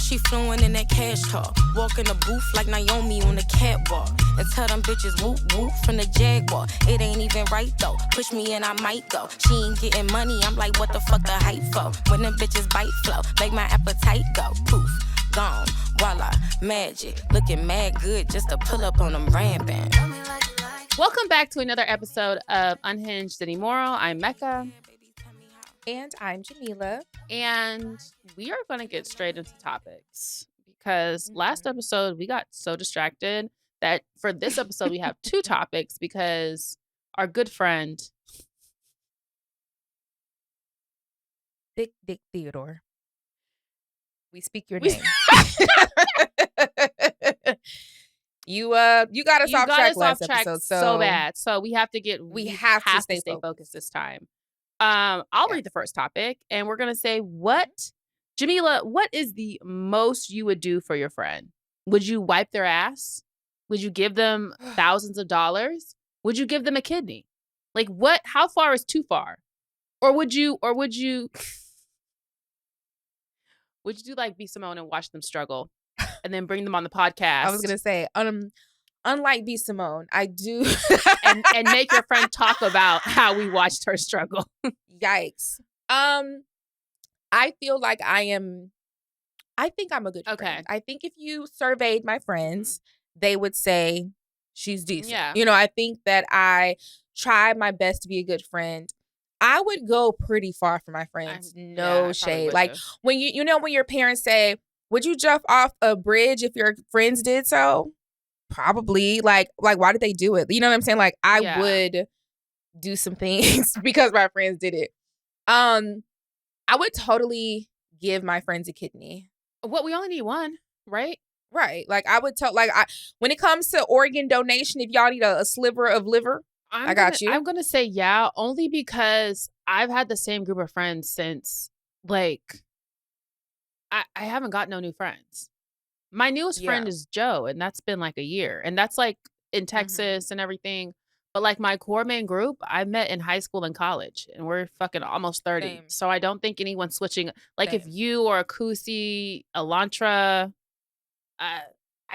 She fluent in that cash talk. Walk in the booth like Naomi on the catwalk. And tell them bitches whoop whoop from the Jaguar. It ain't even right though. Push me and I might go. She ain't getting money. I'm like, what the fuck the hype for? When them bitches bite flow, make my appetite go. Poof, gone, voila, magic. Looking mad good just to pull up on them rampant. Welcome back to another episode of Unhinged and Immoral. I'm Mecca. And I'm Jamila. And we are going to get straight into topics because last episode we got so distracted that for this episode we have two topics because our good friend Dick Theodore. We speak your name. You got us off track last episode, so bad. So we have to get we have to stay focused this time. I'll read the first topic, and we're gonna say Jamila, what is the most you would do for your friend? Would you wipe their ass? Would you give them thousands of dollars? Would you give them a kidney? Like what? How far is too far? Or would you do like B. Simone and watch them struggle, and then bring them on the podcast? I was gonna say, unlike B. Simone, I do and make your friend talk about how we watched her struggle. Yikes. I feel like I think I'm a good friend. I think if you surveyed my friends, they would say she's decent. Yeah. You know, I think that I try my best to be a good friend. I would go pretty far for my friends. No shade. Like when when your parents say, would you jump off a bridge if your friends did so? Probably. Like why did they do it? You know what I'm saying? Like I would do some things because my friends did it. I would totally give my friends a kidney. What, we only need one, right? Right. Like I would tell when it comes to organ donation, if y'all need a sliver of liver, I got you. I'm gonna say yeah, only because I've had the same group of friends since like I haven't got no new friends. My newest friend is Joe, and that's been like a year. And that's like in Texas and everything. But like my core main group, I met in high school and college, and we're fucking almost 30. Same. So I don't think anyone's switching. Like if you or a Kusi, Elantra, I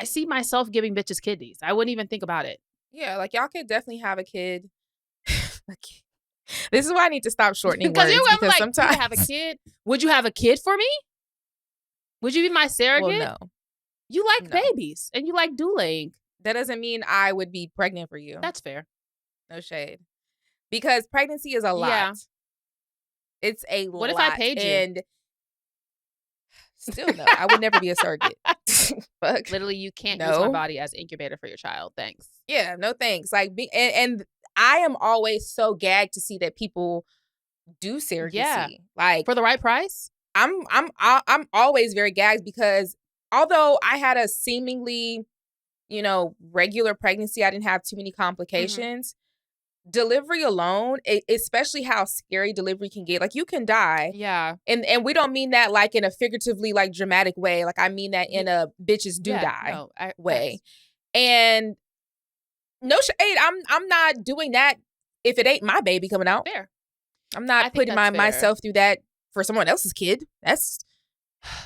see myself giving bitches kidneys. I wouldn't even think about it. Yeah, like y'all could definitely have a kid. This is why I need to stop shortening words. Because like, sometimes you have a kid. Would you have a kid for me? Would you be my surrogate? Well, no. You like babies and you like dueling. That doesn't mean I would be pregnant for you. That's fair. No shade. Because pregnancy is a lot. Yeah. It's a lot. What if I paid you? And still no. I would never be a surrogate. Fuck. Literally, you can't use my body as incubator for your child. Thanks. Yeah, no thanks. Like, and I am always so gagged to see that people do surrogacy. Yeah. Like for the right price. I'm always very gagged because although I had a seemingly, regular pregnancy, I didn't have too many complications. Delivery alone, especially how scary delivery can get, like you can die. Yeah. And we don't mean that like in a figuratively like dramatic way. Like I mean that in a bitches do die way. And no shade, I'm not doing that if it ain't my baby coming out. Fair. I'm not putting myself through that for someone else's kid.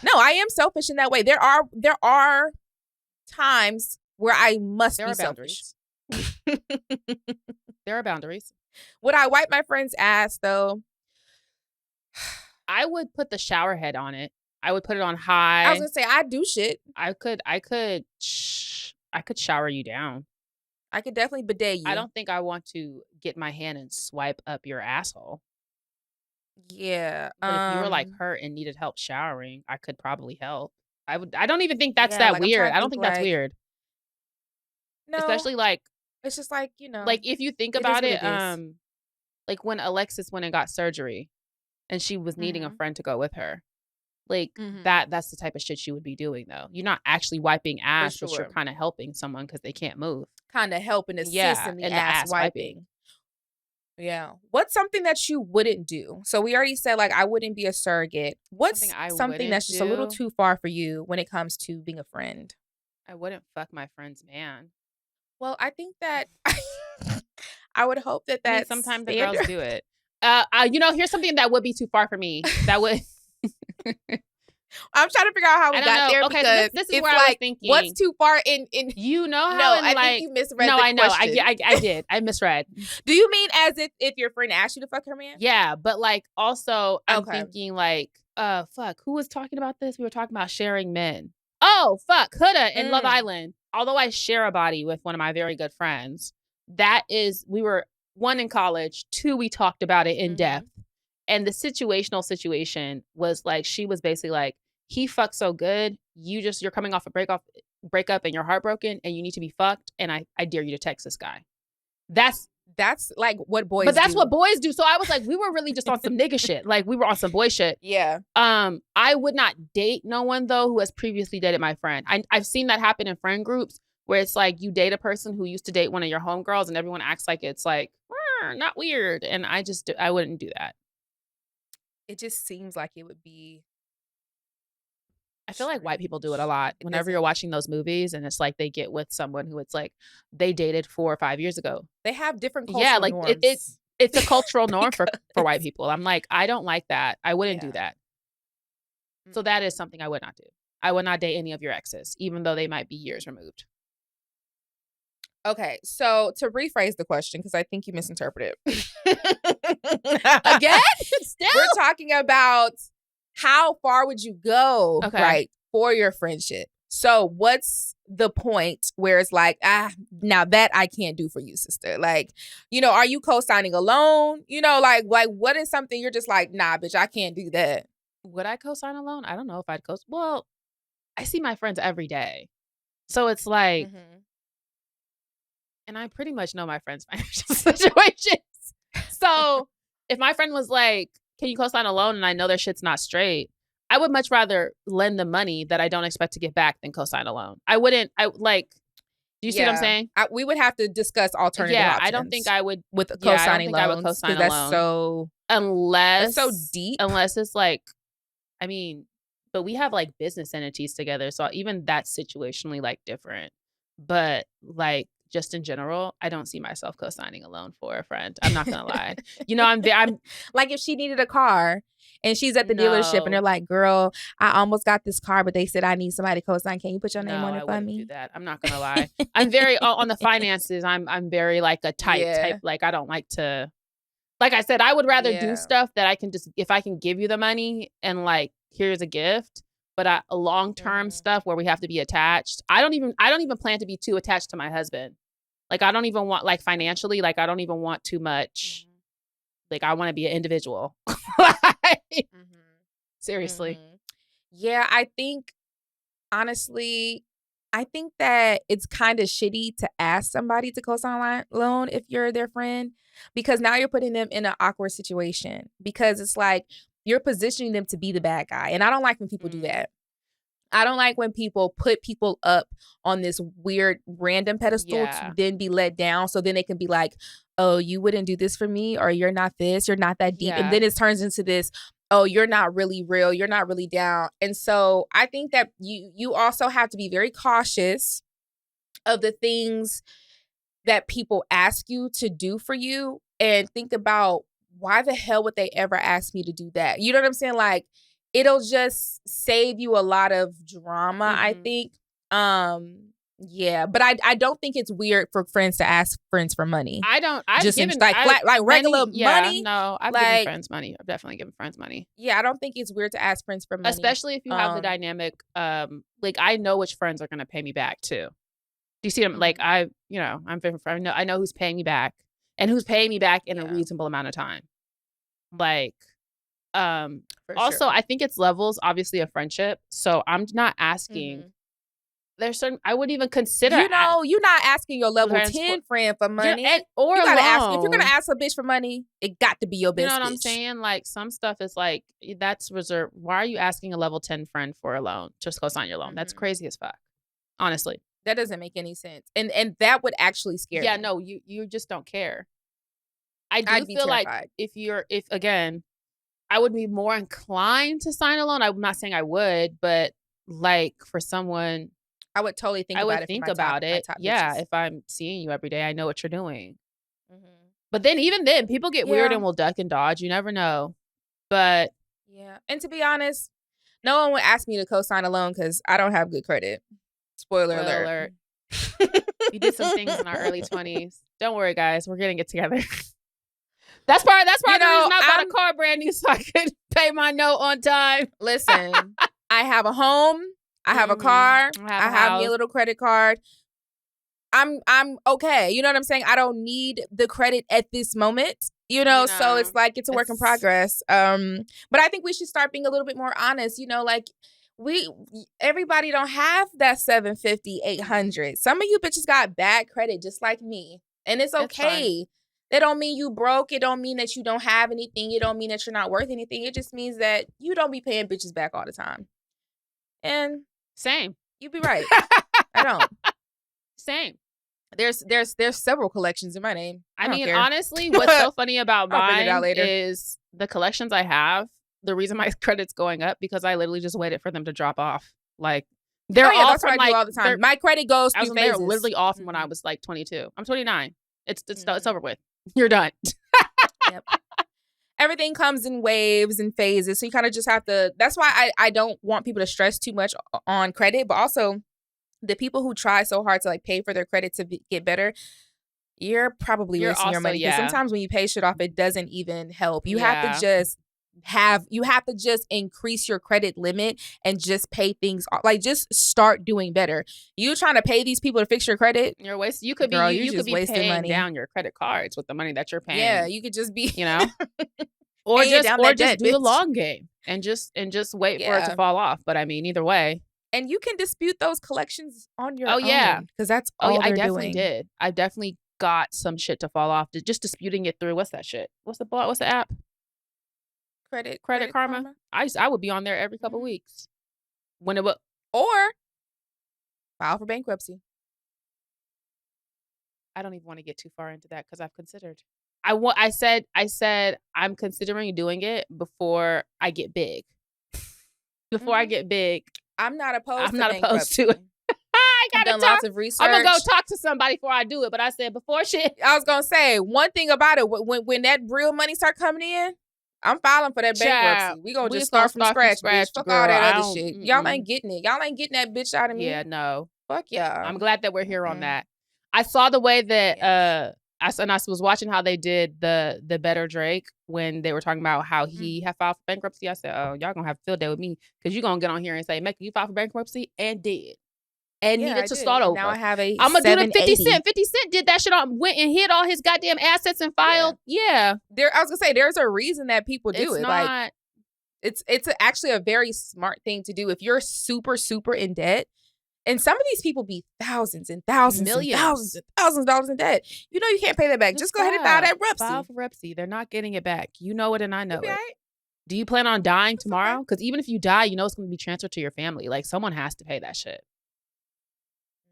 No, I am selfish in that way. There are times where I must be selfish. There are boundaries. Would I wipe my friend's ass though? I would put the shower head on it. I would put it on high. I was gonna say I do shit. I could shower you down. I could definitely bidet you. I don't think I want to get my hand and swipe up your asshole. Yeah. But if you were like hurt and needed help showering, I could probably help. I don't even think that's that weird. I don't think that's weird. No. Especially like it's just like, like if you think about it, like when Alexis went and got surgery and she was needing a friend to go with her. Like that's the type of shit she would be doing though. You're not actually wiping ass, but you're kind of helping someone because they can't move. Kind of help and assist in the ass wiping. Yeah. What's something that you wouldn't do? So we already said like I wouldn't be a surrogate. What's something that's just a little too far for you when it comes to being a friend? I wouldn't fuck my friend's man. Well, I think that I would hope that that's sometimes the girls do it. Here's something that would be too far for me. That would I'm trying to figure out how we got there because so this is it's where like, I was thinking. What's too far in? You know how? No, I think you misread. No, the I know. question. I did. I misread. Do you mean as if your friend asked you to fuck her man? Yeah, but like also I'm thinking like, fuck, who was talking about this? We were talking about sharing men. Oh, fuck, Huda in Love Island. Although I share a body with one of my very good friends, we were 1 in college, 2 we talked about it in depth. And the situation was like, she was basically like, he fucks so good, you're coming off a breakup and you're heartbroken and you need to be fucked, and I dare you to text this guy. That's like what boys do. But that's what boys do. So I was like, we were really just on some nigga shit. Like we were on some boy shit. Yeah. I would not date no one though who has previously dated my friend. I've seen that happen in friend groups where it's like you date a person who used to date one of your homegirls and everyone acts like it's like, not weird. And I wouldn't do that. It just seems like it would be. I feel like white people do it a lot. Whenever you're watching those movies and it's like they get with someone who it's like they dated 4 or 5 years ago. They have different cultural norms. It's a cultural norm for white people. I'm like, I don't like that. I wouldn't do that. So that is something I would not do. I would not date any of your exes, even though they might be years removed. Okay, so to rephrase the question, because I think you misinterpreted. Again? Still? We're talking about how far would you go, right, for your friendship? So what's the point where it's like, now that I can't do for you, sister? Like, are you co-signing alone? Like what is something you're just like, nah, bitch, I can't do that. Would I co-sign alone? I don't know if I'd well, I see my friends every day. So it's like, and I pretty much know my friends' financial situations. So if my friend was like, can you co-sign alone? And I know their shit's not straight, I would much rather lend them money that I don't expect to get back than co-sign alone. Do you see what I'm saying? We would have to discuss alternative options. I don't think I would. With co-signing loans. I would co-sign alone. That's so... Unless... That's so deep. Unless it's like... I mean, but we have like business entities together. So even that's situationally like different. But like... just in general, I don't see myself co-signing alone for a friend. I'm not gonna lie. I'm like if she needed a car and she's at the dealership and they're like, "Girl, I almost got this car, but they said I need somebody to co-sign. Can you put your name on it for me?" Do that. I'm not gonna lie. I'm very on the finances. I'm very like a type. Like I don't like to. Like I said, I would rather do stuff that I can just, if I can give you the money and like here's a gift. But a long-term stuff where we have to be attached. I don't even plan to be too attached to my husband. Like, I don't even want, like, financially, like, I don't even want too much. Like, I want to be an individual. Seriously. Yeah, I think, honestly, that it's kind of shitty to ask somebody to co-sign loan if you're their friend. Because now you're putting them in an awkward situation. Because it's like, you're positioning them to be the bad guy. And I don't like when people do that. I don't like when people put people up on this weird random pedestal to then be let down. So then they can be like, oh, you wouldn't do this for me, or you're not this, you're not that deep. And then it turns into this, oh, you're not really real, you're not really down. And so I think that you also have to be very cautious of the things that people ask you to do for you and think about, why the hell would they ever ask me to do that? You know what I'm saying? Like, it'll just save you a lot of drama, I think. Yeah, but I don't think it's weird for friends to ask friends for money. I've just given regular money. No, I've given friends money. I've definitely given friends money. Yeah, I don't think it's weird to ask friends for money, especially if you have the dynamic. Like I know which friends are going to pay me back too. Do you see them? Like I know who's paying me back and who's paying me back in a reasonable amount of time. Like. Also, I think it's levels, obviously, of friendship. So I'm not asking. There's certain I wouldn't even consider. You're not asking your level 10 friend for money. Or you gotta ask, if you're gonna ask a bitch for money, it got to be your bitch. You know what I'm saying? Like some stuff is like that's reserved. Why are you asking a level 10 friend for a loan? Just go sign your loan. That's crazy as fuck. Honestly, that doesn't make any sense. And that would actually scare me. Yeah, no, you just don't care. I'd feel like if again. I would be more inclined to sign a loan. I'm not saying I would, but like for someone, I would totally think about it. Think about it. Yeah, if I'm seeing you every day, I know what you're doing. But then even then, people get weird and will duck and dodge. You never know. But yeah, and to be honest, No one would ask me to co-sign a loan because I don't have good credit. Spoiler alert. We did some things in our early 20s. Don't worry, guys. We're getting it together. That's part of the reason I bought a car brand new so I could pay my note on time. Listen, I have a home. I have a car. I have me a little credit card. I'm okay. You know what I'm saying? I don't need the credit at this moment. You know, so it's like it's a work in progress. But I think we should start being a little bit more honest. You know, like everybody don't have that 750, 800. Some of you bitches got bad credit just like me. And it's okay. That don't mean you broke. It don't mean that you don't have anything. It don't mean that you're not worth anything. It just means that you don't be paying bitches back all the time. And same. You be right. I don't. Same. There's several collections in my name. I mean, honestly, what's so funny about mine is the collections I have. The reason my credit's going up because I literally just waited for them to drop off. Like they're all that's from what I do all the time. My credit goes through phases. They're literally all from when I was like 22. I'm 29. It's over with. You're done. Yep. Everything comes in waves and phases, so you kind of just have to. That's why I don't want people to stress too much on credit, but also the people who try so hard to like pay for their credit to get better, you're probably wasting your money. Because sometimes when you pay shit off, it doesn't even help. You have to just increase your credit limit and just pay things off. Like just start doing better. You trying to pay these people to fix your credit? You're wasting. You could be paying money down your credit cards with the money that you're paying. Yeah, you could just be, you know, or just do the long game and just wait for it to fall off. But I mean, either way. And you can dispute those collections on your own. Because that's all they're doing. Did. I definitely got some shit to fall off. Just disputing it through. What's that shit? What's the app? Credit Karma. I would be on there every couple weeks. When it would, or file for bankruptcy. I don't even want to get too far into that because I've considered. I said I'm considering doing it before I get big. Before I get big. I'm not opposed to it. I've done lots of research. I'm going to go talk to somebody before I do it. But I said before shit. I was going to say, one thing about it, when that real money start coming in, I'm filing for that bankruptcy. We going to just start from scratch, bitch. Fuck all that other shit. Y'all ain't getting it. Y'all ain't getting that bitch out of me. Yeah, no. Fuck y'all. I'm glad that we're here on that. I saw the way that I was watching how they did the Better Drake when they were talking about how he had filed for bankruptcy. I said, oh, y'all gonna have a field day with me because you're gonna get on here and say, Mecca, you filed for bankruptcy and did. And needed to start over. Now I have a I'm gonna do the 50 Cent. 50 Cent did that shit went and hid all his goddamn assets and filed. Yeah. I was gonna say there's a reason that people do it. Like it's actually a very smart thing to do if you're super, super in debt. And some of these people be thousands and thousands, millions, and thousands and thousands of dollars in debt. You know you can't pay that back. Just go ahead and file that rupsy. File for rupsy. They're not getting it back. You know it and I know it. Right. Do you plan on dying tomorrow? Because even if you die, you know it's going to be transferred to your family. Like someone has to pay that shit.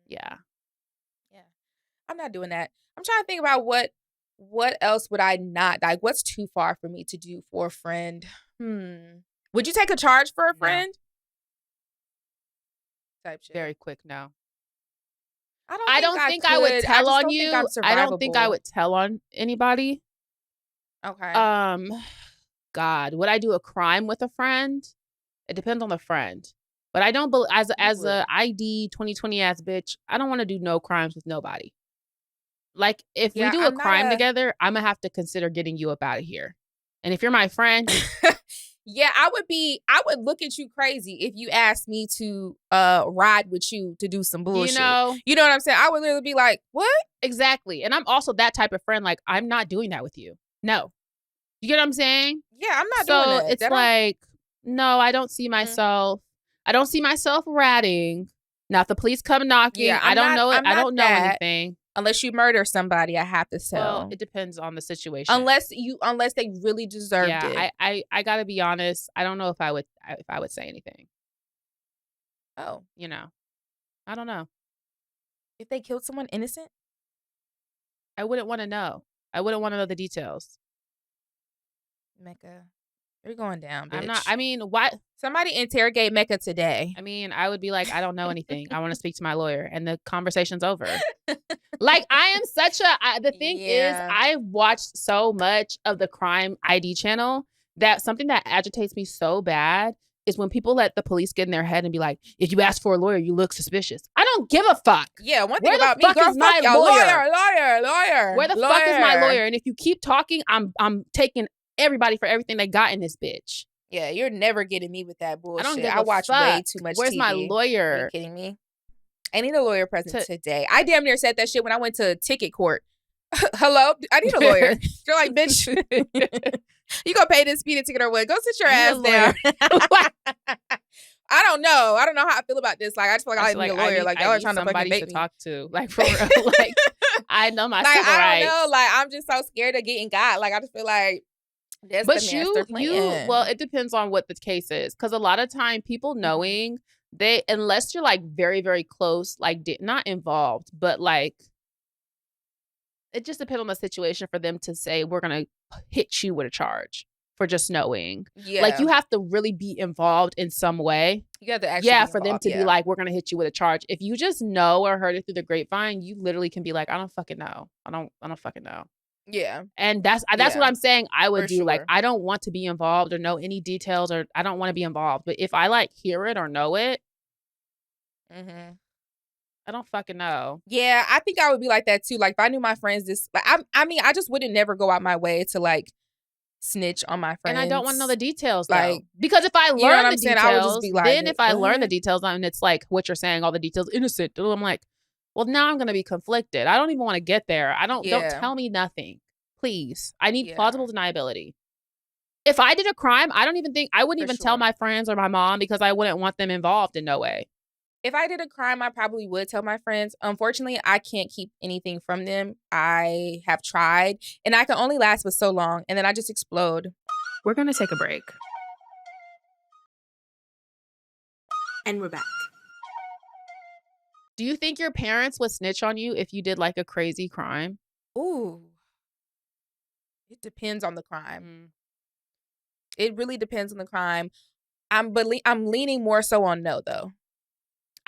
Yeah. Yeah. I'm not doing that. I'm trying to think about what else would I not, like what's too far for me to do for a friend? Would you take a charge for a friend? Type shit. Very quick, no. I don't think I would tell on you. I don't think I would tell on anybody. Okay. God, would I do a crime with a friend? It depends on the friend. But I don't believe as a ID 2020 ass bitch, I don't want to do no crimes with nobody. Like if we do a crime together, I'm gonna have to consider getting you up out of here. And if you're my friend, yeah, I would look at you crazy if you asked me to ride with you to do some bullshit. You know what I'm saying? I would literally be like, what? Exactly. And I'm also that type of friend. Like, I'm not doing that with you. No. You get what I'm saying? Yeah, I'm not doing that. So it's like, no, I don't see myself. I don't see myself ratting. Now, if the police come knocking, I don't know it. I don't know anything. Unless you murder somebody, I have to tell. Well, it depends on the situation. Unless they really deserved it. I gotta be honest. I don't know if I would say anything. Oh, I don't know. If they killed someone innocent, I wouldn't want to know. I wouldn't want to know the details. Mecca, you're going down, bitch. I'm not. I mean, what? Somebody interrogate Mecca today. I mean, I would be like, I don't know anything. I want to speak to my lawyer, and the conversation's over. Like, I am such a. The thing is, I've watched so much of the crime ID channel that something that agitates me so bad is when people let the police get in their head and be like, if you ask for a lawyer, you look suspicious. I don't give a fuck. Yeah, one thing Where about the me, fuck girl, is my fuck y'all. lawyer? Lawyer. Where the fuck is my lawyer? And if you keep talking, I'm taking everybody for everything they got in this bitch. Yeah, you're never getting me with that bullshit. I don't give I a watch fuck. way too much Where's TV. my lawyer? Are you kidding me? I need a lawyer present today. I damn near said that shit when I went to ticket court. Hello? I need a lawyer. You're like, bitch, you gonna pay this speeding ticket or what? Go sit your ass down. I don't know. I don't know how I feel about this. Like, I just feel like I need a lawyer. Like, y'all are trying to fucking bait me. Talk to. Like, for real. Like, I know my civil rights. I don't know. Like, I'm just so scared of getting got. Like, I just feel like that's the master plan. Well, it depends on what the case is. Because a lot of time, people knowing, unless you're like very, very close, like not involved, but like, it just depends on the situation for them to say, we're going to hit you with a charge for just knowing. Yeah. Like, you have to really be involved in some way. You have to actually for them to be like, we're going to hit you with a charge. If you just know or heard it through the grapevine, you literally can be like, I don't fucking know. I don't fucking know. Yeah. And that's what I'm saying I would do. Sure. Like, I don't want to be involved or know any details, or I don't want to be involved. But if I like hear it or know it, I don't fucking know. Yeah, I think I would be like that too. Like, if I knew my friends like, I mean, I just wouldn't never go out my way to like snitch on my friends. And I don't want to know the details, like, because if I learn the details, I would just be like, then if I learn the details and it's like what you're saying, all the details innocent, I'm like, well, now I'm gonna be conflicted. I don't even want to get there. Don't tell me nothing, please. I need plausible deniability. If I did a crime, I wouldn't even tell my friends or my mom, because I wouldn't want them involved in no way. If I did a crime, I probably would tell my friends. Unfortunately, I can't keep anything from them. I have tried, and I can only last for so long, and then I just explode. We're going to take a break. And we're back. Do you think your parents would snitch on you if you did like a crazy crime? Ooh. It depends on the crime. It really depends on the crime. I'm leaning more so on no, though.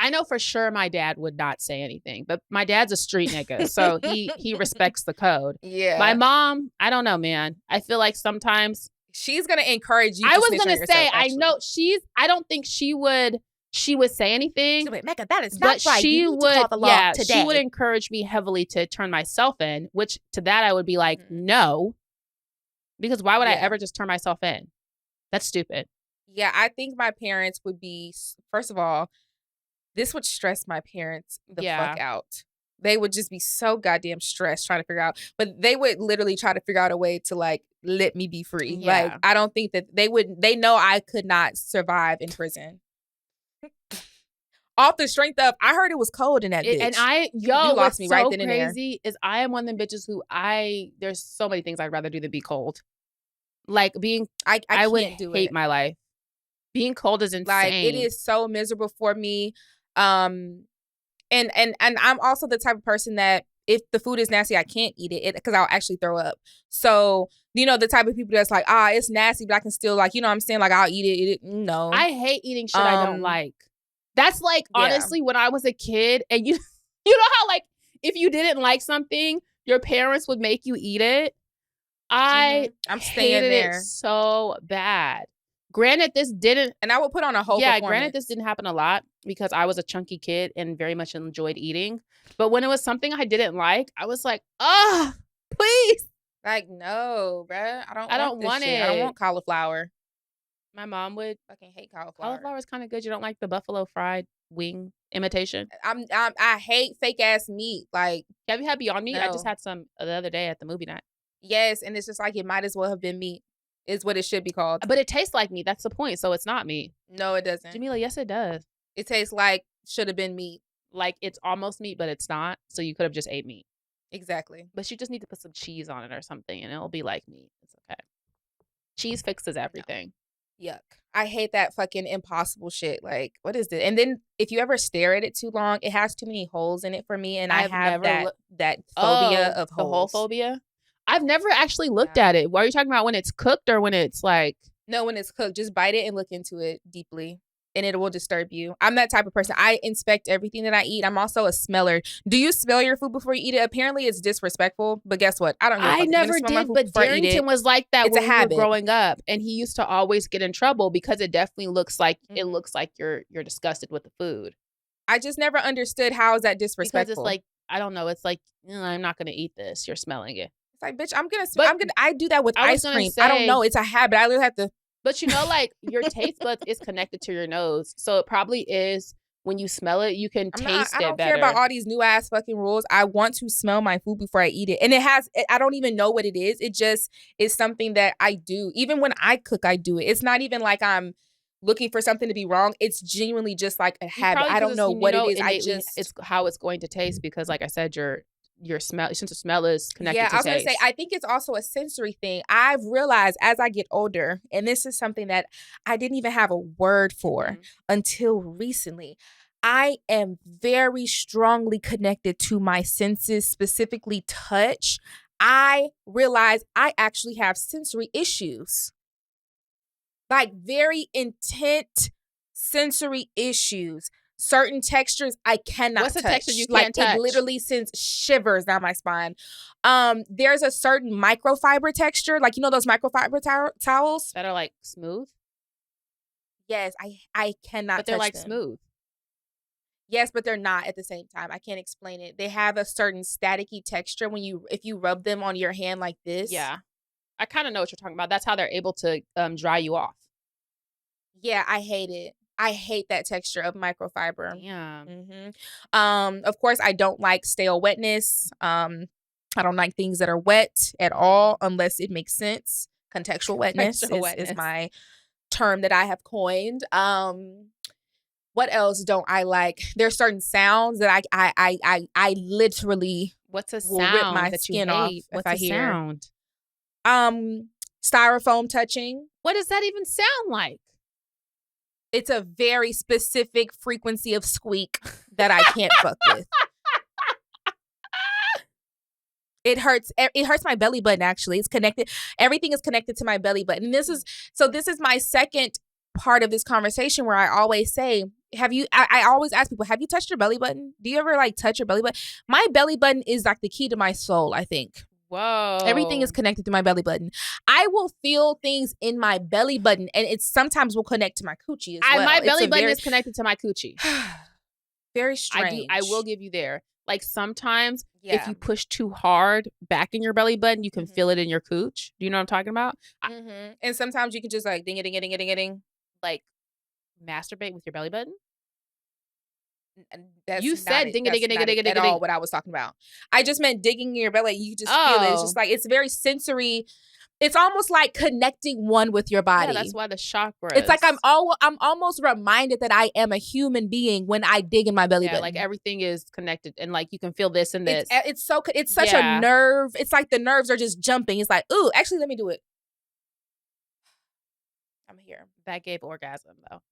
I know for sure my dad would not say anything, but my dad's a street nigga, so he respects the code. Yeah. My mom, I don't know, man. I feel like sometimes she's gonna encourage you. I was gonna say, I know I don't think she would say anything. She would, Mecca, that is not right. She would, she would encourage me heavily to turn myself in. Which to that I would be like, no, because why would I ever just turn myself in? That's stupid. Yeah, I think my parents would be, first of all, this would stress my parents the fuck out. They would just be so goddamn stressed trying to figure out. But they would literally try to figure out a way to like let me be free. Yeah. Like, I don't think that they know I could not survive in prison. Off the strength of, I heard it was cold in that bitch. And you lost me right then and there. What's so crazy is I am one of them bitches who there's so many things I'd rather do than be cold. Like I would hate my life. Being cold is insane. Like, it is so miserable for me. And I'm also the type of person that if the food is nasty, I can't eat it because I'll actually throw up. So, the type of people that's like, it's nasty, but I can still, like, I'm saying, like, I'll eat it. No. I hate eating shit I don't like. That's like, honestly, when I was a kid, and you know how, like, if you didn't like something, your parents would make you eat it. I'm hated it so bad. Granted, this didn't... And I would put on a whole performance. Granted, this didn't happen a lot because I was a chunky kid and very much enjoyed eating. But when it was something I didn't like, I was like, please. Like, no, bruh. I don't want it. I don't want cauliflower. My mom would fucking hate cauliflower. Cauliflower is kind of good. You don't like the buffalo fried wing imitation? I hate fake ass meat. Like, have you had Beyond Meat? No. I just had some the other day at the movie night. Yes, and it's just like, it might as well have been meat. Is what it should be called. But it tastes like meat. That's the point. So it's not meat. No, it doesn't. Jamila, yes, it does. It tastes like should have been meat. Like, it's almost meat, but it's not. So you could have just ate meat. Exactly. But you just need to put some cheese on it or something, and it'll be like meat. It's okay. Cheese fixes everything. No. Yuck. I hate that fucking impossible shit. Like, what is it? And then if you ever stare at it too long, it has too many holes in it for me, and I have that phobia of holes. The hole phobia? I've never actually looked at it. What are you talking about, when it's cooked or when it's like... No, when it's cooked. Just bite it and look into it deeply. and it will disturb you. I'm that type of person. I inspect everything that I eat. I'm also a smeller. Do you smell your food before you eat it? Apparently, it's disrespectful, but guess what? I don't know. I never did, but Darrington was like that when we were growing up, and he used to always get in trouble because it definitely looks like it looks like you're disgusted with the food. I just never understood how is that disrespectful. Because it's like, I don't know. It's like, I'm not going to eat this. You're smelling it. It's like, bitch, I do that with ice cream. I don't know. It's a habit. I literally have to. But you know, like your taste buds is connected to your nose. So it probably is when you smell it, you can taste it better. I don't care about all these new ass fucking rules. I want to smell my food before I eat it. And I don't even know what it is. It just is something that I do. Even when I cook, I do it. It's not even like I'm looking for something to be wrong. It's genuinely just like a habit. I don't know what it is. It's how it's going to taste because, like I said, your smell, sense of smell is connected to taste. Yeah, I was going to say, I think it's also a sensory thing. I've realized as I get older, and this is something that I didn't even have a word for until recently, I am very strongly connected to my senses, specifically touch. I realize I actually have sensory issues. Like very intense sensory issues. Certain textures I cannot touch. What's the texture you can't touch? It literally sends shivers down my spine. There's a certain microfiber texture, like those microfiber towels that are like smooth. Yes, I cannot. But they're touch like them. Smooth. Yes, but they're not at the same time. I can't explain it. They have a certain staticky texture if you rub them on your hand like this. Yeah, I kind of know what you're talking about. That's how they're able to dry you off. Yeah, I hate it. I hate that texture of microfiber. Yeah. Of course, I don't like stale wetness. I don't like things that are wet at all unless it makes sense. Contextual wetness is my term that I have coined. What else don't I like? There's certain sounds that I literally What's a will rip my skin off if I hear. Sound? Styrofoam touching. What does that even sound like? It's a very specific frequency of squeak that I can't fuck with. It hurts. It hurts my belly button, actually. It's connected. Everything is connected to my belly button. And this is my second part of this conversation where I always say, I always ask people, have you touched your belly button? Do you ever touch your belly button? My belly button is like the key to my soul, I think. Whoa. Everything is connected to my belly button. I will feel things in my belly button, and it sometimes will connect to my coochie as well. My belly button is connected to my coochie. Very strange. I will give you there. Like sometimes if you push too hard back in your belly button, you can feel it in your cooch. Do you know what I'm talking about? And sometimes you can just like ding-a-ding-a-ding-a-ding-a-ding. Like masturbate with your belly button. That's you said ding at all what I was talking about. I just meant digging in your belly. You just feel it. It's just like, it's very sensory. It's almost like connecting one with your body. Yeah, that's why the chakras. It's like I'm almost reminded that I am a human being when I dig in my belly button. Like everything is connected, and like you can feel this and this. It's such a nerve. It's like the nerves are just jumping. It's like, ooh, actually, let me do it. I'm here. That gave orgasm though.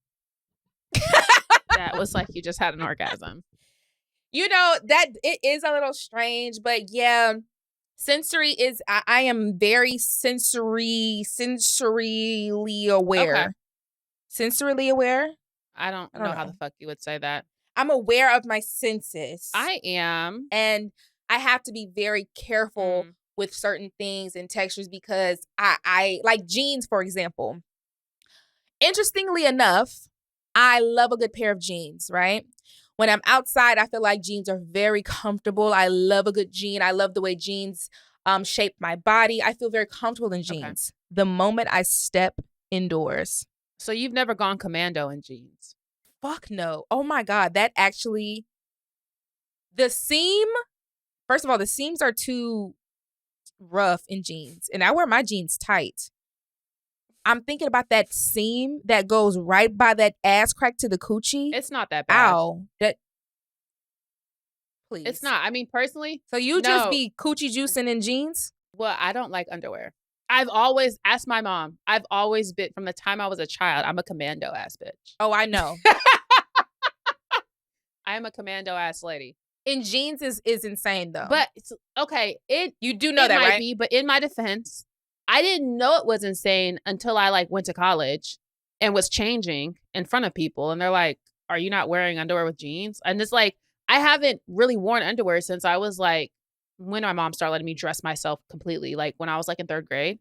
That was like you just had an orgasm. That it is a little strange, but yeah, sensory is, I am very sensorily aware. Okay. Sensorily aware? I don't know how the fuck you would say that. I'm aware of my senses. I am. And I have to be very careful with certain things and textures because I like jeans, for example. Interestingly enough, I love a good pair of jeans, right? When I'm outside, I feel like jeans are very comfortable. I love a good jean. I love the way jeans shape my body. I feel very comfortable in jeans. Okay. The moment I step indoors. So you've never gone commando in jeans? Fuck no. Oh my God. That actually, the seam, first of all, the seams are too rough in jeans. And I wear my jeans tight. I'm thinking about that seam that goes right by that ass crack to the coochie. It's not that bad. Ow. Please. It's not. I mean, personally. So you just be coochie juicing in jeans? Well, I don't like underwear. I've always asked my mom. I've always been, from the time I was a child, I'm a commando ass bitch. Oh, I know. I am a commando ass lady. In jeans is insane though. But it's okay. You do know that, right? But in my defense, I didn't know it was insane until I went to college and was changing in front of people. And they're like, are you not wearing underwear with jeans? And it's like, I haven't really worn underwear since I was like, when my mom started letting me dress myself completely, like when I was like in 3rd grade.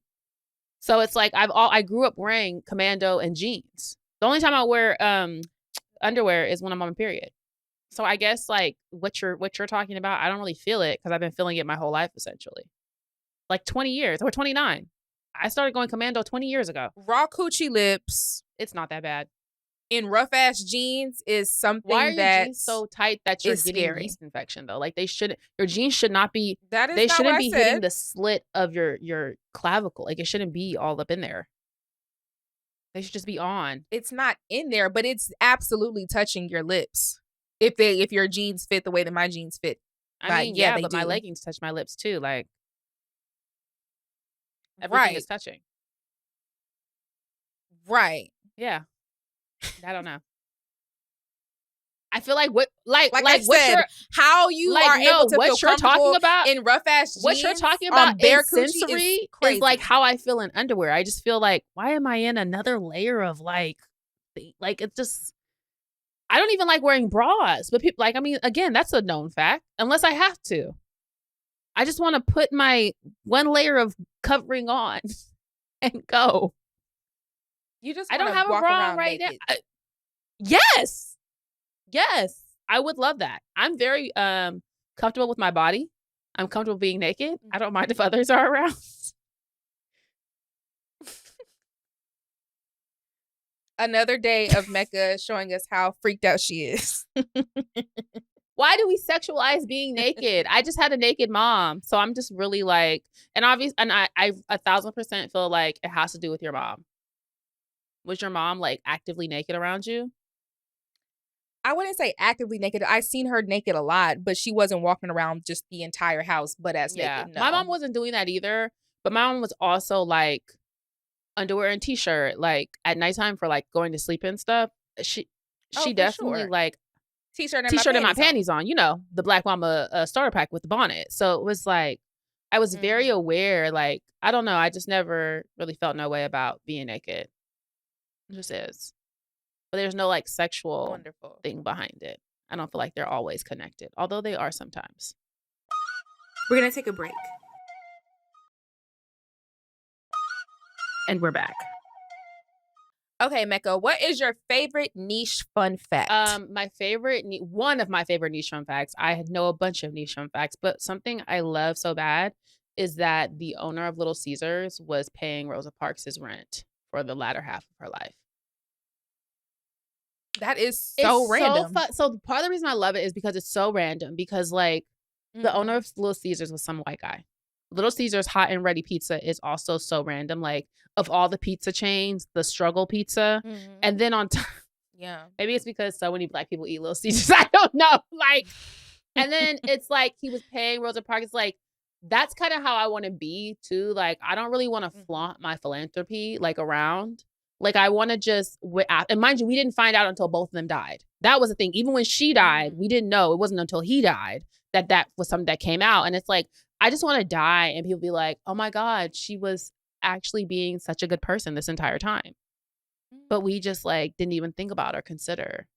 So it's like I grew up wearing commando and jeans. The only time I wear underwear is when I'm on a period. So I guess like what you're talking about, I don't really feel it because I've been feeling it my whole life essentially. Like 20 years or 29. I started going commando 20 years ago. Raw coochie lips. It's not that bad. In rough ass jeans is something Why are your jeans so tight that you're getting scary. yeast infection though? Like your jeans should not be. That is they not shouldn't what be I hitting said. the slit of your clavicle. Like it shouldn't be all up in there. They should just be on. It's not in there, but it's absolutely touching your lips. If your jeans fit the way that my jeans fit. I mean, yeah, but my leggings touch my lips too. Like everything is touching. Right. Yeah. I don't know. I feel like what I said, how you are able to feel comfortable in rough ass jeans. What you're talking about bare in sensory is like how I feel in underwear. I just feel like, why am I in another layer of like it's just. I don't even like wearing bras, but people like, I mean, again, that's a known fact. Unless I have to, I just want to put my one layer of covering on and go. You just I don't have a bra on right now. Yes. I would love that. I'm very comfortable with my body. I'm comfortable being naked. I don't mind if others are around. Another day of Mecca showing us how freaked out she is. Why do we sexualize being naked? I just had a naked mom. So I'm just really like, and obviously, and I 1,000% feel like it has to do with your mom. Was your mom like actively naked around you? I wouldn't say actively naked. I've seen her naked a lot, but she wasn't walking around just the entire house butt ass naked. No. My mom wasn't doing that either. But my mom was also like underwear and t-shirt, like at nighttime for like going to sleep and stuff. She definitely like t-shirt and my panties on. You know, the Black Mama starter pack with the bonnet. So it was like I was very aware. Like I don't know. I just never really felt no way about being naked. It just is. But there's no like sexual thing behind it. I don't feel like they're always connected, although they are sometimes. We're gonna take a break. And we're back. Okay, Mecca, what is your favorite niche fun fact? One of my favorite niche fun facts, I know a bunch of niche fun facts, but something I love so bad is that the owner of Little Caesars was paying Rosa Parks' rent for the latter half of her life. That is so random. So part of the reason I love it is because it's so random, because like the owner of Little Caesars was some white guy. Little Caesars hot and ready pizza is also so random. Like of all the pizza chains, the struggle pizza. And then on top, maybe it's because so many Black people eat Little Caesars. I don't know. Like, and then it's like he was paying Rosa Parks. Like, that's kind of how I want to be too. Like, I don't really want to flaunt my philanthropy like around. Like, I want to just, and mind you, we didn't find out until both of them died. That was the thing. Even when she died, we didn't know. It wasn't until he died that was something that came out. And it's like, I just want to die and people be like, oh my God, she was actually being such a good person this entire time. But we just like didn't even think about or consider.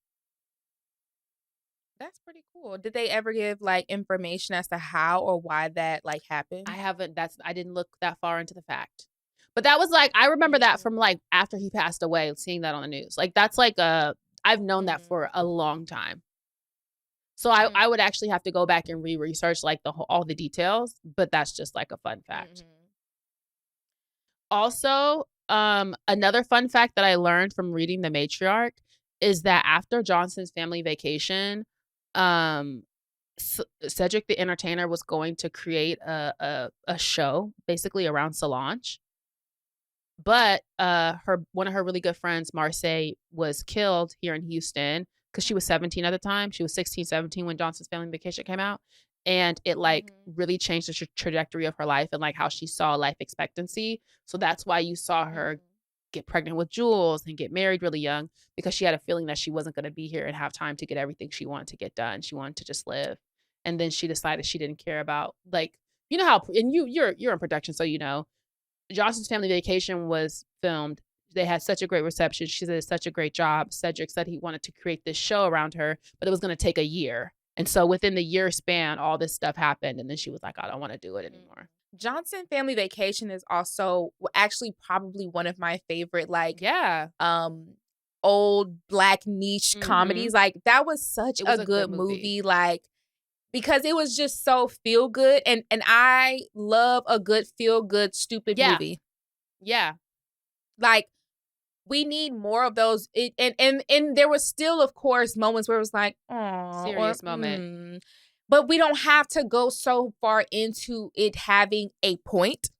That's pretty cool. Did they ever give like information as to how or why that like happened? I didn't look that far into the fact. But that was like, I remember that from like after he passed away, seeing that on the news. Like that's like I've known that for a long time. So I would actually have to go back and research like all the details, but that's just like a fun fact. Also, another fun fact that I learned from reading The Matriarch is that after Johnson's family vacation, Cedric the Entertainer was going to create a show basically around Solange. But one of her really good friends, Marseille, was killed here in Houston because she was 17 at the time. She was 16, 17 when Johnson's Family Vacation came out. And it like really changed the trajectory of her life and like how she saw life expectancy. So that's why you saw her get pregnant with Jules and get married really young, because she had a feeling that she wasn't going to be here and have time to get everything she wanted to get done. She wanted to just live. And then she decided she didn't care about, like, you know how, and you're in production, so you know, Johnson's Family Vacation was filmed They had such a great reception. She did such a great job. Cedric said he wanted to create this show around her, but it was going to take a year. And so within the year span, all this stuff happened. And then she was like, I don't want to do it anymore. Johnson Family Vacation is also actually probably one of my favorite, like, old Black niche comedies. Like, that was such a good movie. Like, because it was just so feel good. And I love a good feel good, stupid movie. Yeah. Like, we need more of those. And there was still, of course, moments where it was like, oh, serious moment. But we don't have to go so far into it having a point.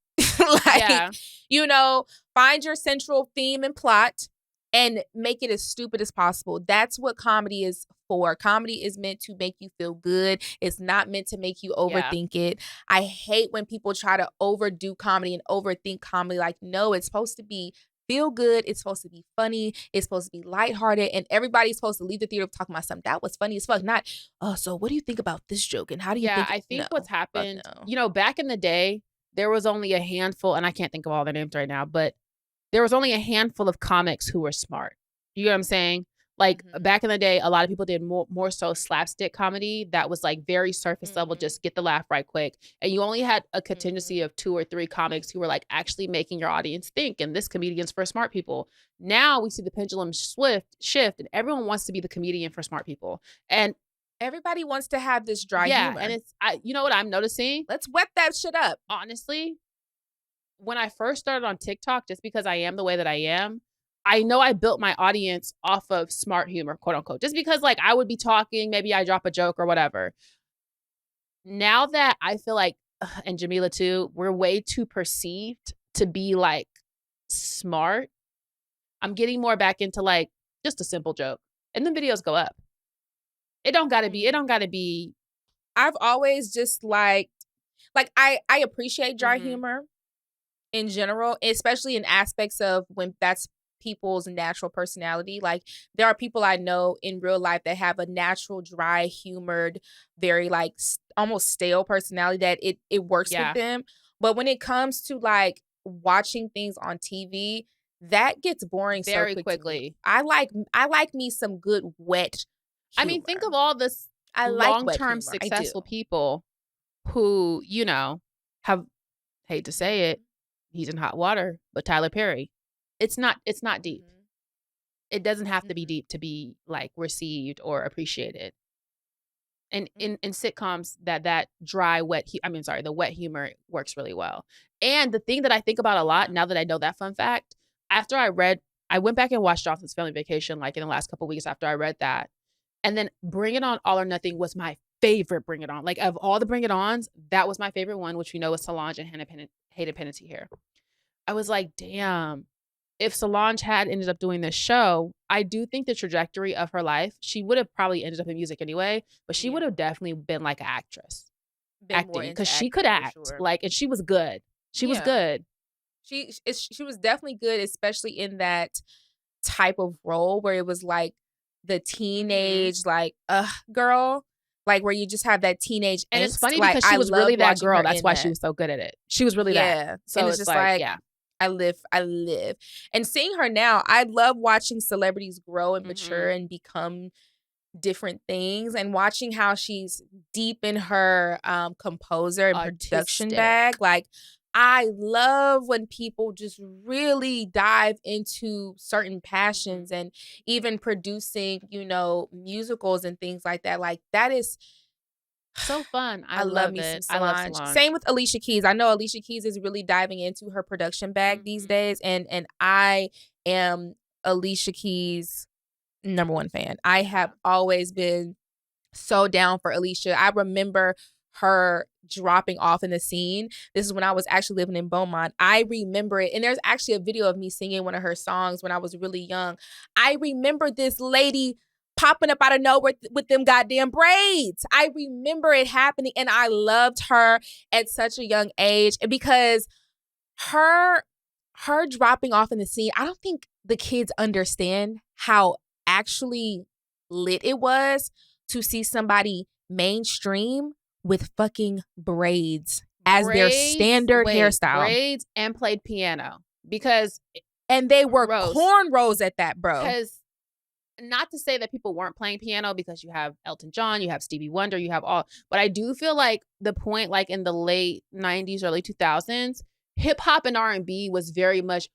You know, find your central theme and plot and make it as stupid as possible. That's what comedy is for. Comedy is meant to make you feel good. It's not meant to make you overthink it. I hate when people try to overdo comedy and overthink comedy. Like, no, it's supposed to be feel good. It's supposed to be funny. It's supposed to be lighthearted. And everybody's supposed to leave the theater talking about something that was funny as fuck. Not, oh, so what do you think about this joke? And how do you think? I think what's happened, you know, back in the day, there was only a handful, and I can't think of all their names right now, but there was only a handful of comics who were smart. You know what I'm saying? Like, back in the day, a lot of people did more so slapstick comedy that was like very surface level, just get the laugh right quick. And you only had a contingency of 2 or 3 comics who were like actually making your audience think. And this comedian's for smart people. Now we see the pendulum shift, and everyone wants to be the comedian for smart people. And everybody wants to have this dry humor. And it's, you know what I'm noticing? Let's wet that shit up. Honestly, when I first started on TikTok, just because I am the way that I am, I know I built my audience off of smart humor, quote unquote, just because like I would be talking, maybe I drop a joke or whatever. Now that I feel like, and Jamila too, we're way too perceived to be like smart. I'm getting more back into like just a simple joke, and then videos go up. It don't gotta be. I've always just like I appreciate dry humor in general, especially in aspects of when that's people's natural personality. Like, there are people I know in real life that have a natural, dry, humored, very like almost stale personality that it works with them. But when it comes to like watching things on TV, that gets boring very so quickly. I like me some good wet humor. I mean, think of all this long-term successful people who, you know, have, hate to say it, he's in hot water, but Tyler Perry. It's not deep. It doesn't have to be deep to be like received or appreciated. And in sitcoms, that dry, the wet humor works really well. And the thing that I think about a lot now that I know that fun fact, after I went back and watched Johnson's Family Vacation like in the last couple of weeks after I read that. And then Bring It On, All or Nothing was my favorite Bring It On. Like, of all the Bring It Ons, that was my favorite one, which we know is Solange and Hayden Panettiere here. I was like, damn. If Solange had ended up doing this show, I do think the trajectory of her life, she would have probably ended up in music anyway, but she would have definitely been like an actress. Acting, because she could act. Sure. Like, and she was good. She was good. She was definitely good, especially in that type of role where it was like the teenage, like, girl. Like, where you just have that teenage and angst. It's funny because she was really that girl. That's why she was so good at it. She was really that. So and it's just like I live. And seeing her now, I love watching celebrities grow and mature and become different things, and watching how she's deep in her composer and production bag. Like, I love when people just really dive into certain passions and even producing, you know, musicals and things like that. Like, that is so fun. I love me some Solange. Same with Alicia Keys. I know Alicia Keys is really diving into her production bag these days, and I am Alicia Keys' #1 fan. I have always been so down for Alicia. I remember her dropping off in the scene. This is when I was actually living in Beaumont. I remember it, and there's actually a video of me singing one of her songs when I was really young. I remember this lady popping up out of nowhere with them goddamn braids. I remember it happening, and I loved her at such a young age. And because her dropping off in the scene, I don't think the kids understand how actually lit it was to see somebody mainstream with fucking braids as their standard hairstyle. Braids and played piano. Because And they were cornrows at that, bro. Because not to say that people weren't playing piano, because you have Elton John, you have Stevie Wonder, you have all. But I do feel like the point, like in the late 90s, early 2000s, hip hop and R&B was very much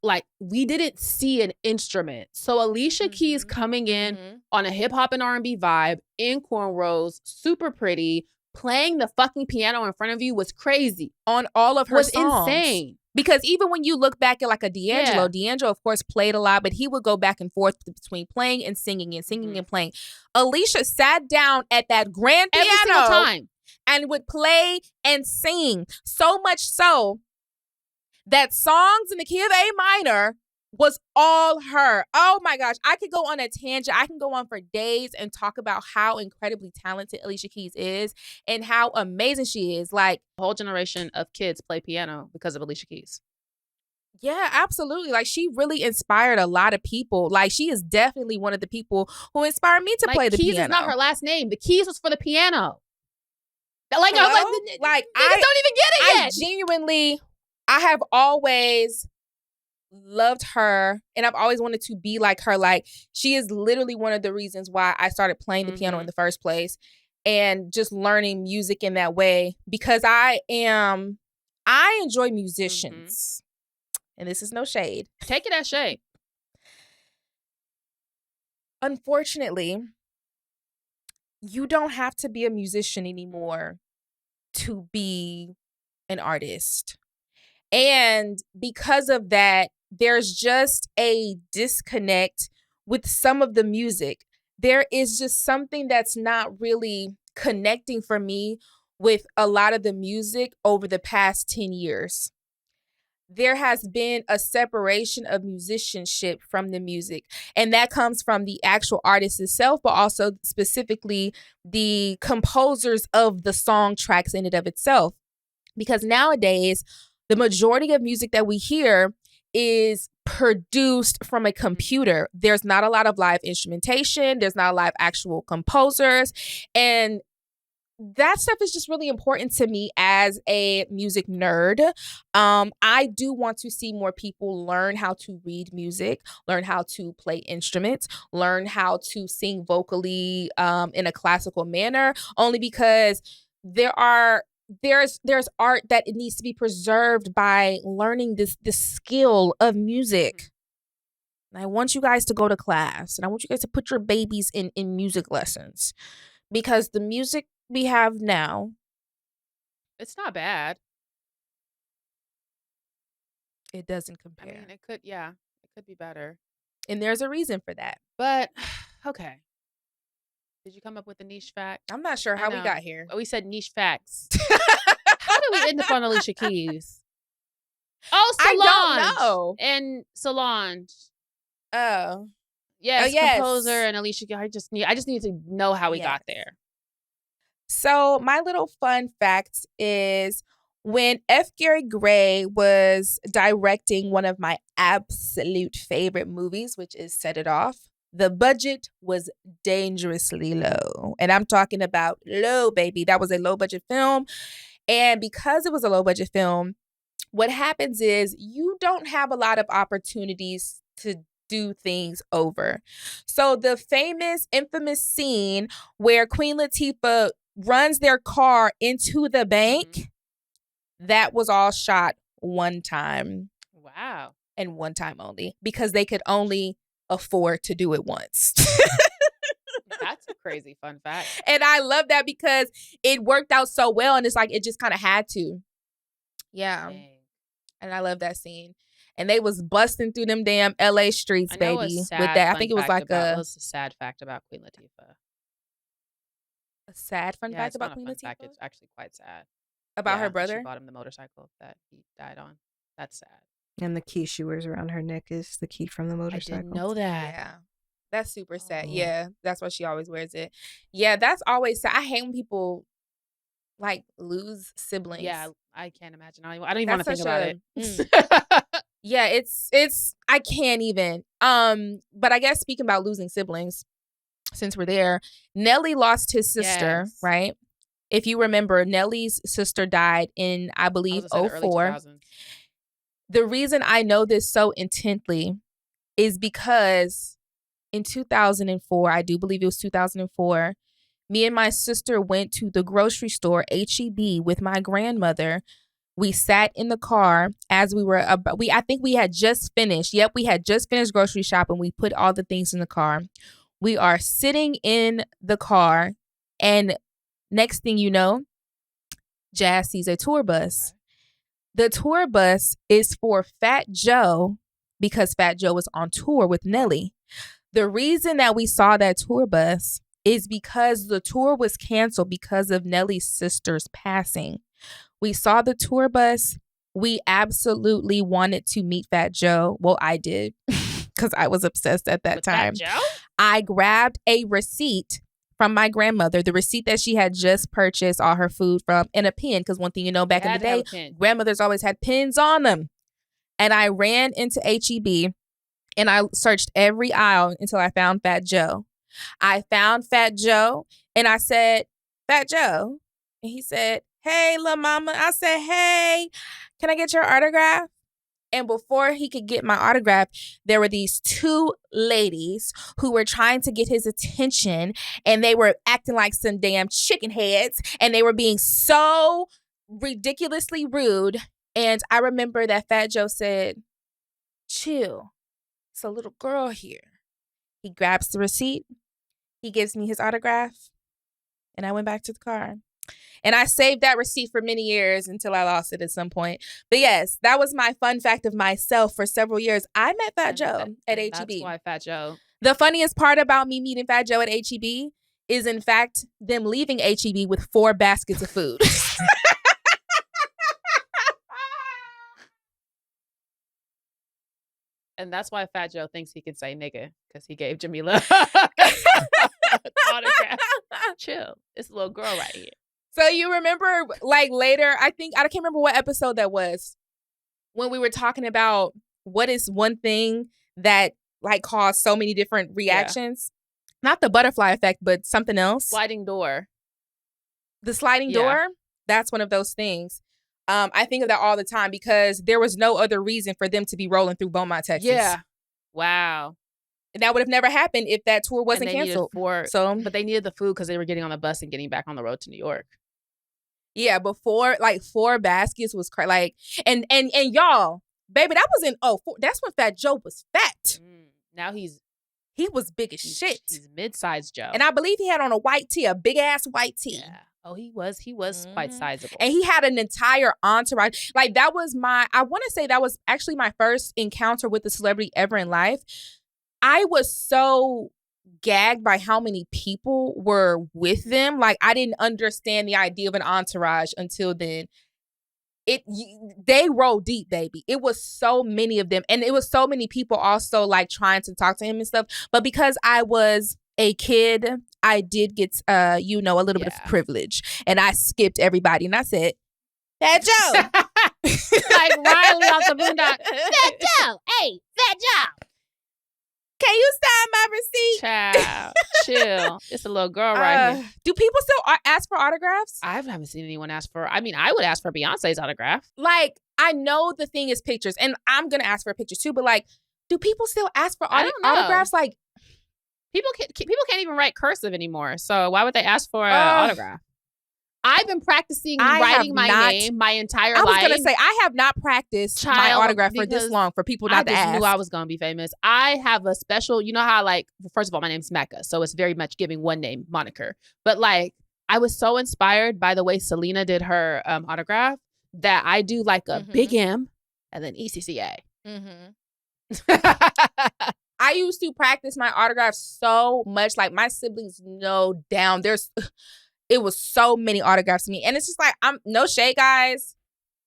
like we didn't see an instrument. So Alicia Keys coming in on a hip hop and R&B vibe in cornrows, super pretty, playing the fucking piano in front of you was crazy. On all of her songs. Insane. Because even when you look back at like a D'Angelo, of course played a lot, but he would go back and forth between playing and singing and playing. Alicia sat down at that grand piano every single time and would play and sing. So much so that songs in the key of A minor was all her. Oh my gosh. I could go on a tangent. I can go on for days and talk about how incredibly talented Alicia Keys is and how amazing she is. Like, a whole generation of kids play piano because of Alicia Keys. Yeah, absolutely. Like, she really inspired a lot of people. Like, she is definitely one of the people who inspired me to play the Keys piano. Keys is not her last name. The Keys was for the piano. Like, I was like, niggas don't even get it yet. I genuinely, I have always loved her, and I've always wanted to be like her. Like, she is literally one of the reasons why I started playing the piano in the first place and just learning music in that way, because I enjoy musicians. And this is no shade. Take it as shade. Unfortunately, you don't have to be a musician anymore to be an artist. And because of that, there's just a disconnect with some of the music. There is just something that's not really connecting for me with a lot of the music over the past 10 years. There has been a separation of musicianship from the music. And that comes from the actual artist itself, but also specifically the composers of the song tracks in and of itself. Because nowadays, the majority of music that we hear is produced from a computer. There's not a lot of live instrumentation. There's not a lot of actual composers. And that stuff is just really important to me as a music nerd. I do want to see more people learn how to read music, learn how to play instruments, learn how to sing vocally in a classical manner, only because there's art that it needs to be preserved by learning this skill of music. And I want you guys to go to class, and I want you guys to put your babies in music lessons, because the music we have now, it's not bad. It doesn't compare. I mean, it could be better. And there's a reason for that. But, okay. Did you come up with a niche fact? I'm not sure how we got here. We said niche facts. How did we end up on Alicia Keys? Oh, Solange. I don't know. And Solange. Oh. Yes, composer and Alicia Keys. I just need to know how we got there. So my little fun fact is, when F. Gary Gray was directing one of my absolute favorite movies, which is Set It Off, the budget was dangerously low. And I'm talking about low, baby. That was a low budget film. And because it was a low budget film, what happens is you don't have a lot of opportunities to do things over. So the infamous scene where Queen Latifah runs their car into the bank, that was all shot one time. Wow. And one time only, because they could only afford to do it once. That's a crazy fun fact. And I love that because it worked out so well, and it's like it just kind of had to. Yeah. Dang. And I love that scene. And they was busting through them damn LA streets, baby. With that. I think it was like it was a sad fact about Queen Latifah. A sad fun fact about Queen Latifah? Fact. It's actually quite sad. About her brother? She bought him the motorcycle that he died on. That's sad. And the key she wears around her neck is the key from the motorcycle. I didn't know that. Yeah. That's super sad. Yeah. That's why she always wears it. Yeah, that's always sad. I hate when people like lose siblings. Yeah, I can't imagine. I don't even want to think about it. Yeah, it's I can't even. But I guess speaking about losing siblings, since we're there, Nelly lost his sister, right? If you remember, Nelly's sister died in, I believe, 2004. The reason I know this so intently is because in 2004, I do believe it was 2004, me and my sister went to the grocery store, H-E-B, with my grandmother. We sat in the car as we were, I think we had just finished. Yep, we had just finished grocery shopping. We put all the things in the car. We are sitting in the car, and next thing you know, Jazz sees a tour bus. The tour bus is for Fat Joe because Fat Joe was on tour with Nelly. The reason that we saw that tour bus is because the tour was canceled because of Nelly's sister's passing. We saw the tour bus. We absolutely wanted to meet Fat Joe. Well, I did because I was obsessed at that time. Fat Joe? I grabbed a receipt from my grandmother, the receipt that she had just purchased all her food from, and a pen, because one thing you know, back in the day, grandmothers always had pens on them. And I ran into H-E-B and I searched every aisle until I found Fat Joe. I found Fat Joe and I said, Fat Joe. And he said, hey, little mama. I said, hey, can I get your autograph? And before he could get my autograph, there were these two ladies who were trying to get his attention, and they were acting like some damn chicken heads, and they were being so ridiculously rude. And I remember that Fat Joe said, chill, it's a little girl here. He grabs the receipt, he gives me his autograph, and I went back to the car. And I saved that receipt for many years until I lost it at some point. But yes, that was my fun fact of myself for several years. I met Fat Joe at H-E-B. That's why Fat Joe. The funniest part about me meeting Fat Joe at H-E-B is, in fact, them leaving H-E-B with 4 baskets of food. And that's why Fat Joe thinks he can say nigga, because he gave Jamila autograph. Chill. It's a little girl right here. So you remember, like, later, I can't remember what episode that was, when we were talking about what is one thing that, like, caused so many different reactions. Yeah. Not the butterfly effect, but something else. Sliding door. The sliding door, that's one of those things. I think of that all the time because there was no other reason for them to be rolling through Beaumont, Texas. Yeah. Wow. That would have never happened if that tour wasn't canceled. But they needed the food because they were getting on the bus and getting back on the road to New York. Yeah, before, like, 4 baskets was like, and y'all, baby, that was in 04. That's when Fat Joe was fat. Now he was big as shit. He's mid-sized Joe. And I believe he had on a white tee, a big ass white tee. Yeah. Oh, he was quite sizable. And he had an entire entourage. Like, that was I want to say that was actually my first encounter with a celebrity ever in life. I was so gagged by how many people were with them. Like, I didn't understand the idea of an entourage until then. They roll deep, baby. It was so many of them. And it was so many people also, like, trying to talk to him and stuff. But because I was a kid, I did get, a little bit of privilege. And I skipped everybody. And I said, Fat Joe. Like Riley off the Boondock. Fat Joe. Hey, Fat Joe. Can you sign my receipt? Child, chill. It's a little girl right here. Do people still ask for autographs? I haven't seen anyone ask for. I mean, I would ask for Beyonce's autograph. Like, I know the thing is pictures, and I'm gonna ask for pictures too. But, like, do people still ask for autographs? Like, people can't even write cursive anymore. So why would they ask for an autograph? I've been practicing writing my name my entire life. I was going to say, I have not practiced my autograph for this long for people not to ask. I just knew I was going to be famous. I have a special, you know how, like, first of all, my name's Mecca. So it's very much giving one name moniker. But, like, I was so inspired by the way Selena did her autograph that I do, like, a big M and then ECCA. I used to practice my autograph so much. Like, my siblings know down. It was so many autographs to me. And it's just like, I'm no shade, guys.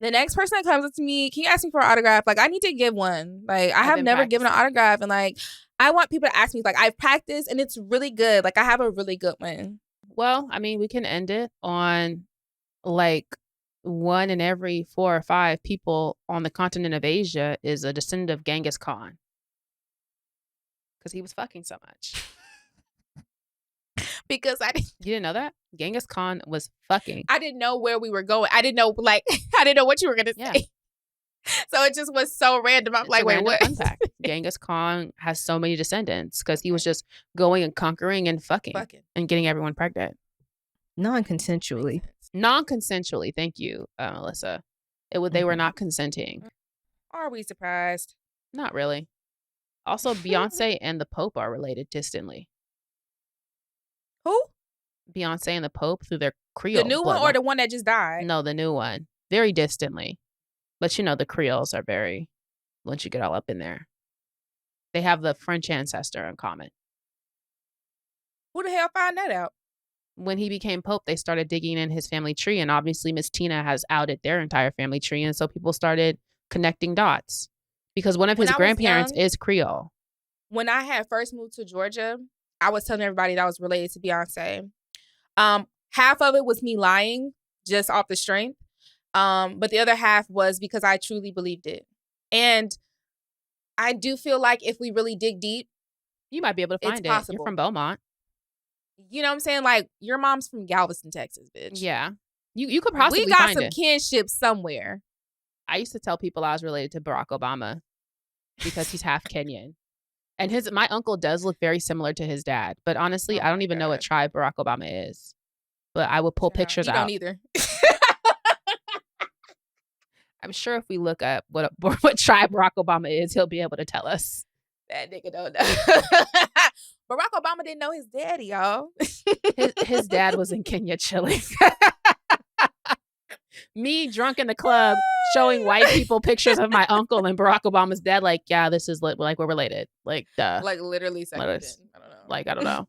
The next person that comes up to me, can you ask me for an autograph? Like, I need to give one. Like, I have never given an autograph. And, like, I want people to ask me. Like, I've practiced and it's really good. Like, I have a really good one. Well, I mean, we can end it on, like, 1 in every 4 or 5 people on the continent of Asia is a descendant of Genghis Khan. Because he was fucking so much. Because you didn't know that? Genghis Khan was fucking. I didn't know where we were going. I didn't know, like, I didn't know what you were going to say. So it just was so random. I'm like, wait, what? Fun fact. Genghis Khan has so many descendants because he was just going and conquering and fucking and getting everyone pregnant. Non-consensually. Non-consensually. Thank you, Melissa. They were not consenting. Are we surprised? Not really. Also, Beyonce and the Pope are related distantly. Who? Beyonce and the Pope through their Creole. The new one or the one that just died? No, the new one. Very distantly. But you know, the Creoles are very, once you get all up in there, they have the French ancestor in common. Who the hell found that out? When he became Pope, they started digging in his family tree. And obviously, Miss Tina has outed their entire family tree. And so people started connecting dots because one of his grandparents is Creole. When I had first moved to Georgia, I was telling everybody that I was related to Beyonce. Half of it was me lying just off the strength. But the other half was because I truly believed it. And I do feel like if we really dig deep, you might be able to find it. Possible. You're from Beaumont. You know what I'm saying? Like, your mom's from Galveston, Texas, bitch. Yeah. You could possibly find it. We got some kinship somewhere. I used to tell people I was related to Barack Obama because he's half Kenyan. And my uncle does look very similar to his dad. But honestly, I don't even know what tribe Barack Obama is. But I will pull pictures out. I don't either. I'm sure if we look up what tribe Barack Obama is, he'll be able to tell us. That nigga don't know. Barack Obama didn't know his daddy, y'all. his dad was in Kenya chilling. Me drunk in the club showing white people pictures of my uncle and Barack Obama's dad. Like, yeah, this is like we're related. Like, duh. Like literally second. I don't know. Like, I don't know.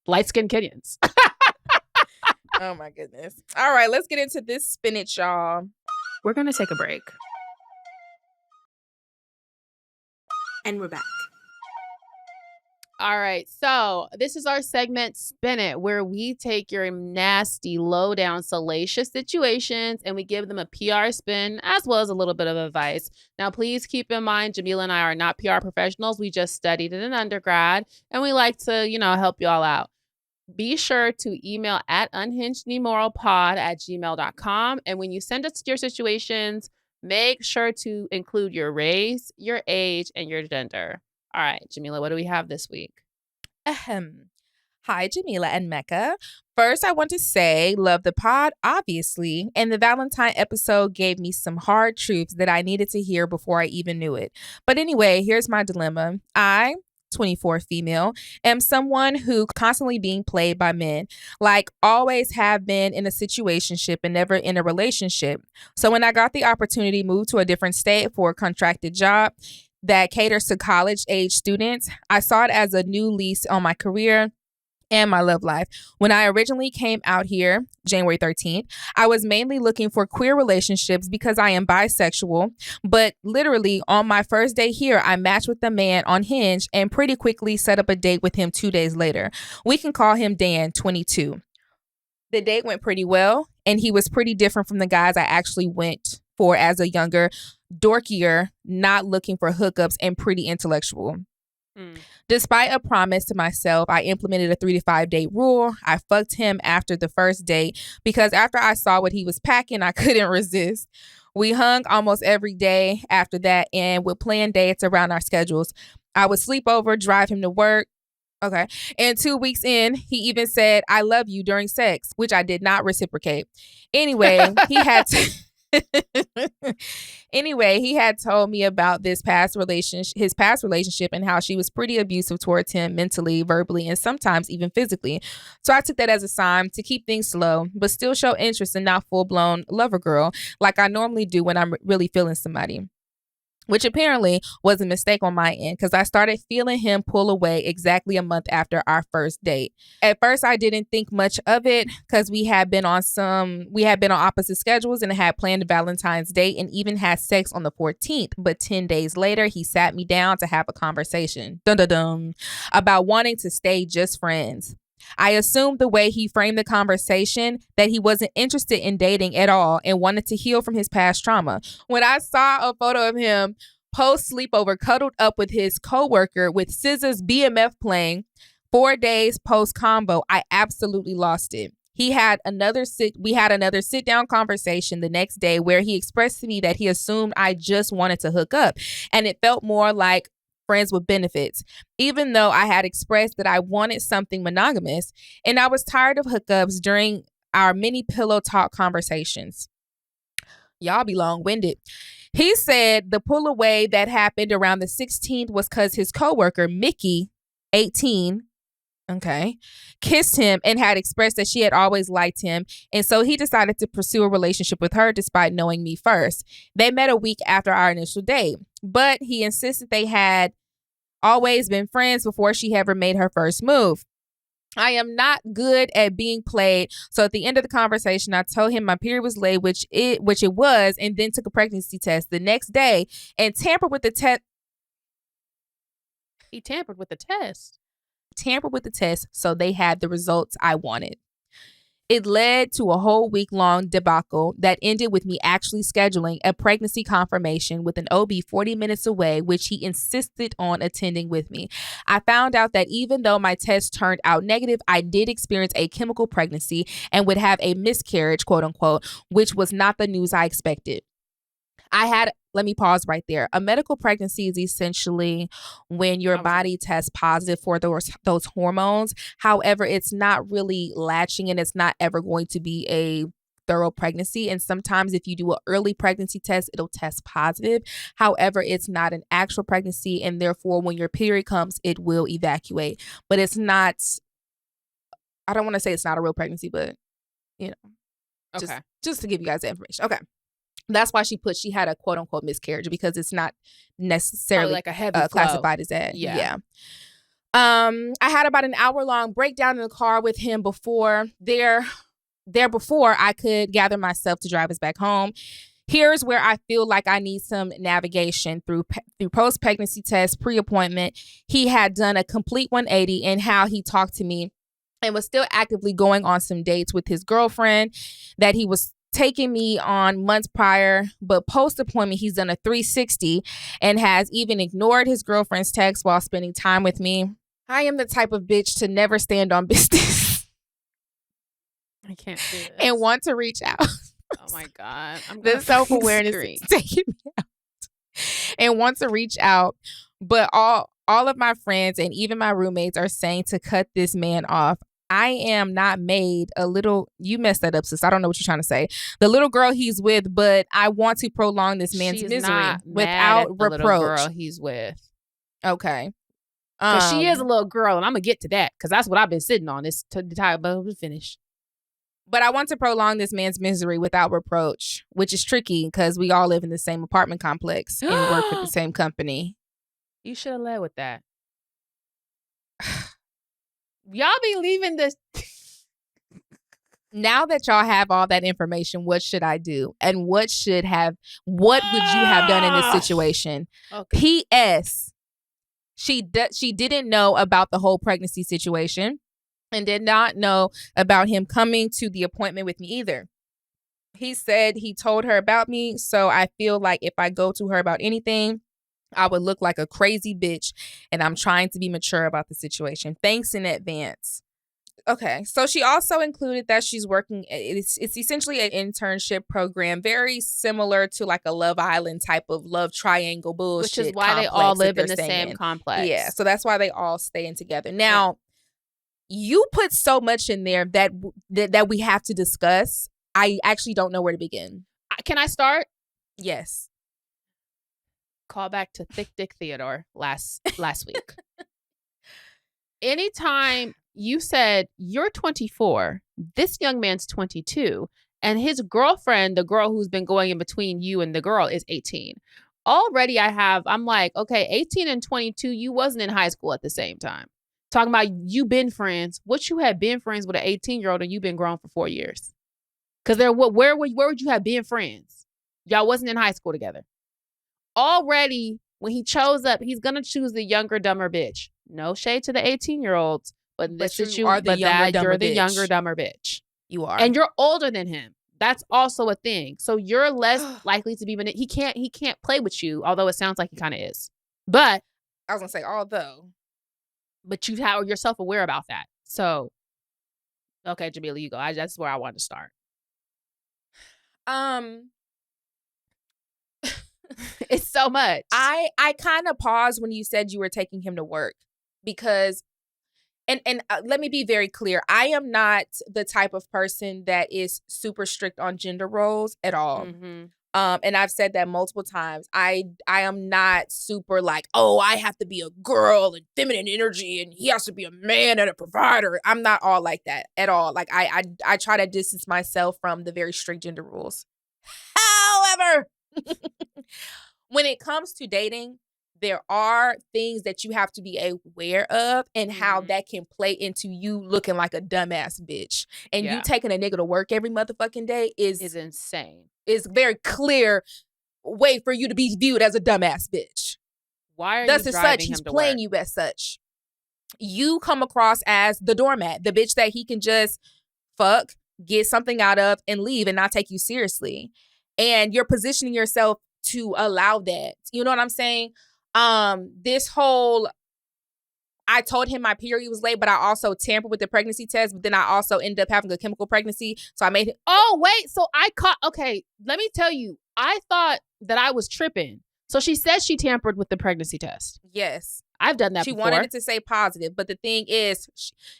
Light-skinned Kenyans. Oh my goodness. All right, let's get into this spinach, y'all. We're going to take a break. And we're back. All right. So this is our segment, Spin It, where we take your nasty, low down, salacious situations and we give them a PR spin as well as a little bit of advice. Now, please keep in mind, Jamila and I are not PR professionals. We just studied in an undergrad and we like to, help you all out. Be sure to email at unhingedimoralpod@gmail.com. And when you send us your situations, make sure to include your race, your age, and your gender. All right, Jamila, what do we have this week? Hi, Jamila and Mecca. First, I want to say, love the pod, obviously. And the Valentine episode gave me some hard truths that I needed to hear before I even knew it. But anyway, here's my dilemma. I, 24 female, am someone who constantly being played by men, like always have been in a situationship and never in a relationship. So when I got the opportunity to move to a different state for a contracted job that caters to college-age students, I saw it as a new lease on my career and my love life. When I originally came out here, January 13th, I was mainly looking for queer relationships because I am bisexual. But literally on my first day here, I matched with a man on Hinge and pretty quickly set up a date with him 2 days later. We can call him Dan, 22. The date went pretty well, and he was pretty different from the guys I actually went for as a younger, dorkier, not looking for hookups, and pretty intellectual. Despite a promise to myself, I implemented a 3 to 5 date rule. I fucked him after the first date because after I saw what he was packing, I couldn't resist. We hung almost every day after that and would plan dates around our schedules. I would sleep over, drive him to work. Okay. And 2 weeks in, he even said, "I love you" during sex, which I did not reciprocate. Anyway, he had told me about his past relationship and how she was pretty abusive towards him mentally, verbally, and sometimes even physically. So I took that as a sign to keep things slow, but still show interest and not full-blown lover girl like I normally do when I'm really feeling somebody. Which apparently was a mistake on my end because I started feeling him pull away exactly a month after our first date. At first, I didn't think much of it because we had been on opposite schedules and had planned a Valentine's Day and even had sex on the 14th. But 10 days later, he sat me down to have a conversation about wanting to stay just friends. I assumed the way he framed the conversation that he wasn't interested in dating at all and wanted to heal from his past trauma. When I saw a photo of him post sleepover cuddled up with his coworker with SZA's BMF playing 4 days post combo, I absolutely lost it. We had another sit down conversation the next day where he expressed to me that he assumed I just wanted to hook up, and it felt more like friends with benefits, even though I had expressed that I wanted something monogamous, and I was tired of hookups during our mini pillow talk conversations. Y'all be long-winded. He said the pull away that happened around the 16th was because his coworker, Mickey, 18, kissed him and had expressed that she had always liked him. And so he decided to pursue a relationship with her despite knowing me first. They met a week after our initial date, but he insisted they had always been friends before she ever made her first move. I am not good at being played. So at the end of the conversation, I told him my period was late, which it was, and then took a pregnancy test the next day and tampered with the test. He tampered with the test. So they had the results I wanted. It led to a whole week-long debacle that ended with me actually scheduling a pregnancy confirmation with an OB 40 minutes away, which he insisted on attending with me. I found out that even though my test turned out negative, I did experience a chemical pregnancy and would have a miscarriage, quote unquote, which was not the news I expected. Let me pause right there. A medical pregnancy is essentially when your body tests positive for those hormones. However, it's not really latching, and it's not ever going to be a thorough pregnancy. And sometimes if you do an early pregnancy test, it'll test positive. However, it's not an actual pregnancy, and therefore when your period comes, it will evacuate. But it's not, I don't want to say it's not a real pregnancy, but just to give you guys the information. Okay. That's why she had a quote unquote miscarriage, because it's not necessarily like a heavy classified as that. Yeah. I had about an hour-long breakdown in the car with him before I could gather myself to drive us back home. Here's where I feel like I need some navigation through post-pregnancy test, pre-appointment. He had done a complete 180 in how he talked to me and was still actively going on some dates with his girlfriend that he was taking me on months prior, but post-appointment, he's done a 360 and has even ignored his girlfriend's text while spending time with me. I am the type of bitch to never stand on business. I can't do this. And want to reach out. Oh my God. The self-awareness is taking me out. And want to reach out. But all of my friends and even my roommates are saying to cut this man off. I am not made a little, you messed that up, sis. I don't know what you're trying to say. The little girl he's with, but I want to prolong this man's misery without reproach. Little girl he's with. Okay. Because she is a little girl, and I'm going to get to that because that's what I've been sitting on this entire finish. But I want to prolong this man's misery without reproach, which is tricky because we all live in the same apartment complex and work for the same company. You should have led with that. Y'all be leaving this. Now that y'all have all that information, what should I do? And what would you have done in this situation? Okay. P.S. She didn't know about the whole pregnancy situation and did not know about him coming to the appointment with me either. He said he told her about me, so I feel like if I go to her about anything, I would look like a crazy bitch, and I'm trying to be mature about the situation. Thanks in advance. Okay, so she also included that she's working, it's essentially an internship program, very similar to like a Love Island type of love triangle bullshit. Which is why they all live in the same complex. Yeah, so that's why they all stay in together. Now, you put so much in there that we have to discuss. I actually don't know where to begin. Can I start? Yes. Call back to Thick Dick Theodore last week. Anytime you said you're 24, this young man's 22, and his girlfriend, the girl who's been going in between you and the girl, is 18. Already I'm like, okay, 18 and 22, you wasn't in high school at the same time. Talking about you been friends. What you had been friends with an 18-year-old and you've been grown for 4 years. Because where would you have been friends? Y'all wasn't in high school together. Already, when he chose up, he's going to choose the younger, dumber bitch. No shade to the 18-year-olds, but you're the younger, dumber bitch. You are. And you're older than him. That's also a thing. So you're less likely to be, he can't play with you, although it sounds like he kind of is. But I was going to say, although. But you're self-aware about that. So Okay, Jamila, you go. That's where I wanted to start. It's so much. I kind of paused when you said you were taking him to work because, and let me be very clear. I am not the type of person that is super strict on gender roles at all. Mm-hmm. And I've said that multiple times. I am not super like, oh, I have to be a girl and feminine energy and he has to be a man and a provider. I'm not all like that at all. Like I try to distance myself from the very strict gender rules. However, when it comes to dating, there are things that you have to be aware of and how that can play into you looking like a dumbass bitch. And you taking a nigga to work every motherfucking day is insane. It's very clear way for you to be viewed as a dumbass bitch. Why are Thus you as driving such, him he's to playing work? you as such. You come across as the doormat, the bitch that he can just fuck, get something out of, and leave and not take you seriously. And you're positioning yourself to allow that. You know what I'm saying? This whole, I told him my period was late, but I also tampered with the pregnancy test, but then I also ended up having a chemical pregnancy. So I made it. Oh, wait. So okay, let me tell you, I thought that I was tripping. So she said she tampered with the pregnancy test. Yes. I've done that She before. wanted it to say positive, but the thing is,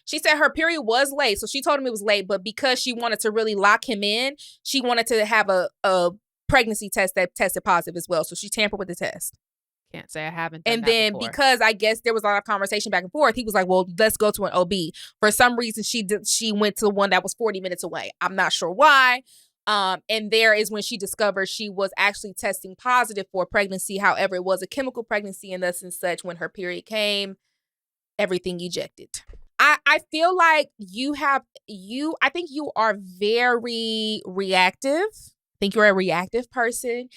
she said her period was late, so she told him it was late, but because she wanted to really lock him in, she wanted to have a pregnancy test that tested positive as well, so she tampered with the test. Can't say I haven't done and that then before. Because I guess there was a lot of conversation back and forth, he was like, well, let's go to an OB. For some reason, she went to one that was 40 minutes away. I'm not sure why. And there is when she discovered she was actually testing positive for pregnancy. However, it was a chemical pregnancy, and thus and such, when her period came, everything ejected. I feel like I think you are very reactive. I think you're a reactive person.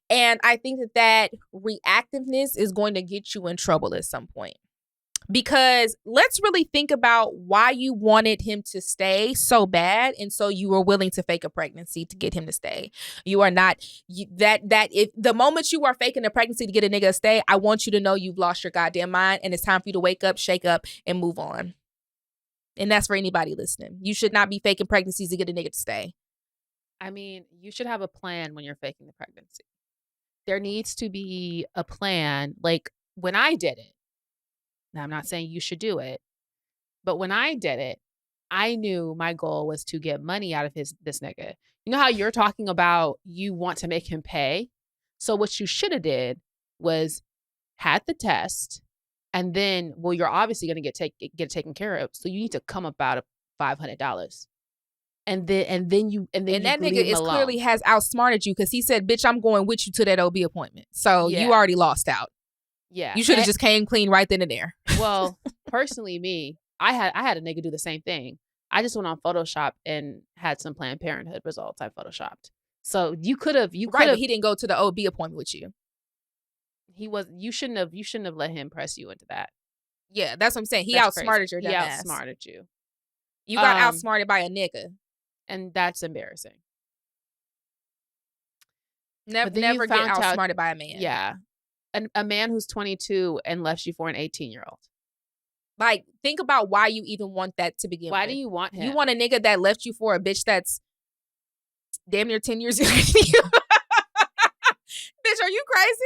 And I think that reactiveness is going to get you in trouble at some point. Because let's really think about why you wanted him to stay so bad, and so you were willing to fake a pregnancy to get him to stay. You are not if the moment you are faking a pregnancy to get a nigga to stay, I want you to know you've lost your goddamn mind, and it's time for you to wake up, shake up, and move on. And that's for anybody listening. You should not be faking pregnancies to get a nigga to stay. I mean, you should have a plan when you're faking the pregnancy. There needs to be a plan. Like when I did it. Now, I'm not saying you should do it, but when I did it, I knew my goal was to get money out of this nigga. You know how you're talking about you want to make him pay? So what you should have did was had the test, and then, well, you're obviously going to get it taken care of. So you need to come about $500. And then that nigga is clearly has outsmarted you, because he said, bitch, I'm going with you to that OB appointment. So you already lost out. Yeah. You should have just came clean right then and there. Well, personally, I had a nigga do the same thing. I just went on Photoshop and had some Planned Parenthood results I Photoshopped. So you could have right, but he didn't go to the OB appointment with you. You shouldn't have let him press you into that. Yeah, that's what I'm saying. He outsmarted your dumb ass. He outsmarted you. You got outsmarted by a nigga. And that's embarrassing. Never get outsmarted by a man. Yeah. A man who's 22 and left you for an 18-year-old. Like, think about why you even want that to begin with. Why do you want him? You want a nigga that left you for a bitch that's damn near 10 years younger than you. Bitch, are you crazy?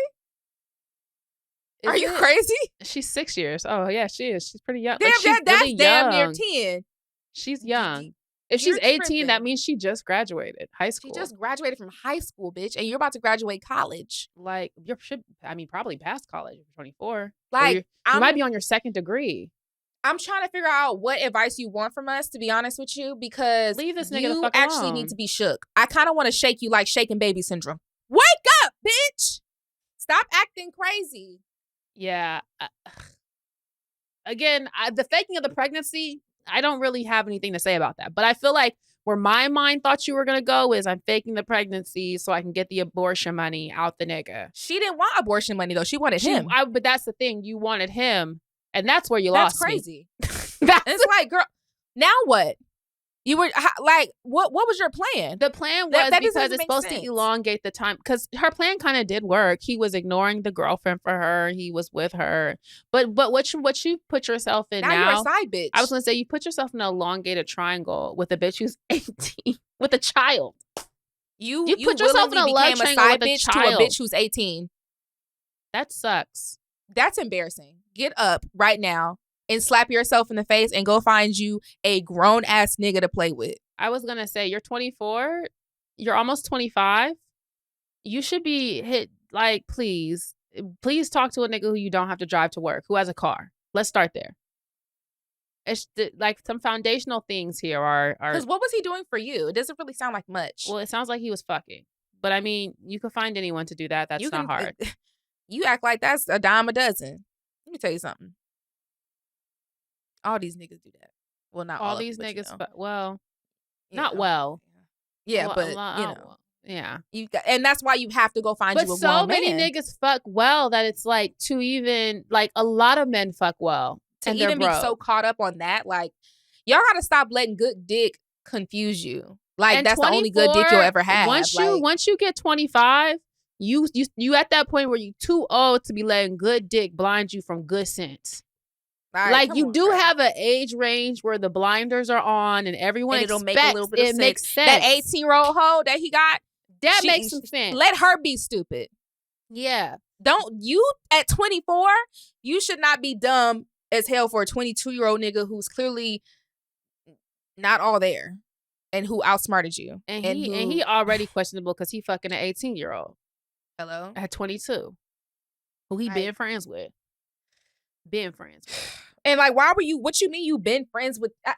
Are you crazy? She's 6 years. Oh, yeah, she is. She's pretty young. Damn, like, that's really damn young. near 10. She's young. If she's 18, that means she just graduated high school. She just graduated from high school, bitch, and you're about to graduate college. Like, probably past college if you're 24. Like, you might be on your second degree. I'm trying to figure out what advice you want from us, to be honest with you, because leave this nigga the you fuck actually alone. need to be shook. I kind of want to shake you like shaking baby syndrome. Wake up, bitch! Stop acting crazy. Yeah. Again, the faking of the pregnancy, I don't really have anything to say about that. But I feel like where my mind thought you were going to go is I'm faking the pregnancy so I can get the abortion money out the nigga. She didn't want abortion money, though. She wanted him. But that's the thing. You wanted him. And that's where you lost me. That's crazy. It's like, girl, now what? You were like, what was your plan? The plan was that because it's supposed to elongate the time. Because her plan kind of did work. He was ignoring the girlfriend for her. He was with her. But what you put yourself in now? You're a side bitch. I was going to say, you put yourself in an elongated triangle with a bitch who's 18, with a child. You put yourself in a love triangle with a child. To a bitch who's 18. That sucks. That's embarrassing. Get up right now and slap yourself in the face and go find you a grown ass nigga to play with. I was gonna say, you're 24, you're almost 25. You should be hit. Like, please talk to a nigga who you don't have to drive to work, who has a car. Let's start there. It's like some foundational things here are. Because what was he doing for you? It doesn't really sound like much. Well, it sounds like he was fucking. But I mean, you could find anyone to do that. That's not hard. You act like that's a dime a dozen. Let me tell you something. All these niggas do that. Well, not all these them, niggas. You know. Well, You not know. well. Yeah, Well, but a lot- you know, yeah. and that's why you have to go find But you a so grown many man. niggas fuck well that it's like to even like a lot of men fuck well To and even be they're so broke. caught up on that, like y'all gotta stop letting good dick confuse you. Like And that's the only good dick you'll 24, ever have. Once you get 25, you at that point where you too old to be letting good dick blind you from good sense. Like you do have an age range where the blinders are on and everyone and it'll expects make a little bit of it sense. makes sense. That 18-year-old hoe that he got, that makes some sense. Let her be stupid. Yeah. Don't you at 24, you should not be dumb as hell for a 22-year-old nigga who's clearly not all there and who outsmarted you. And he already questionable because he fucking an 18-year-old. Hello? At 22. Who he been friends with. Been friends with. And like, what you mean you been friends with? I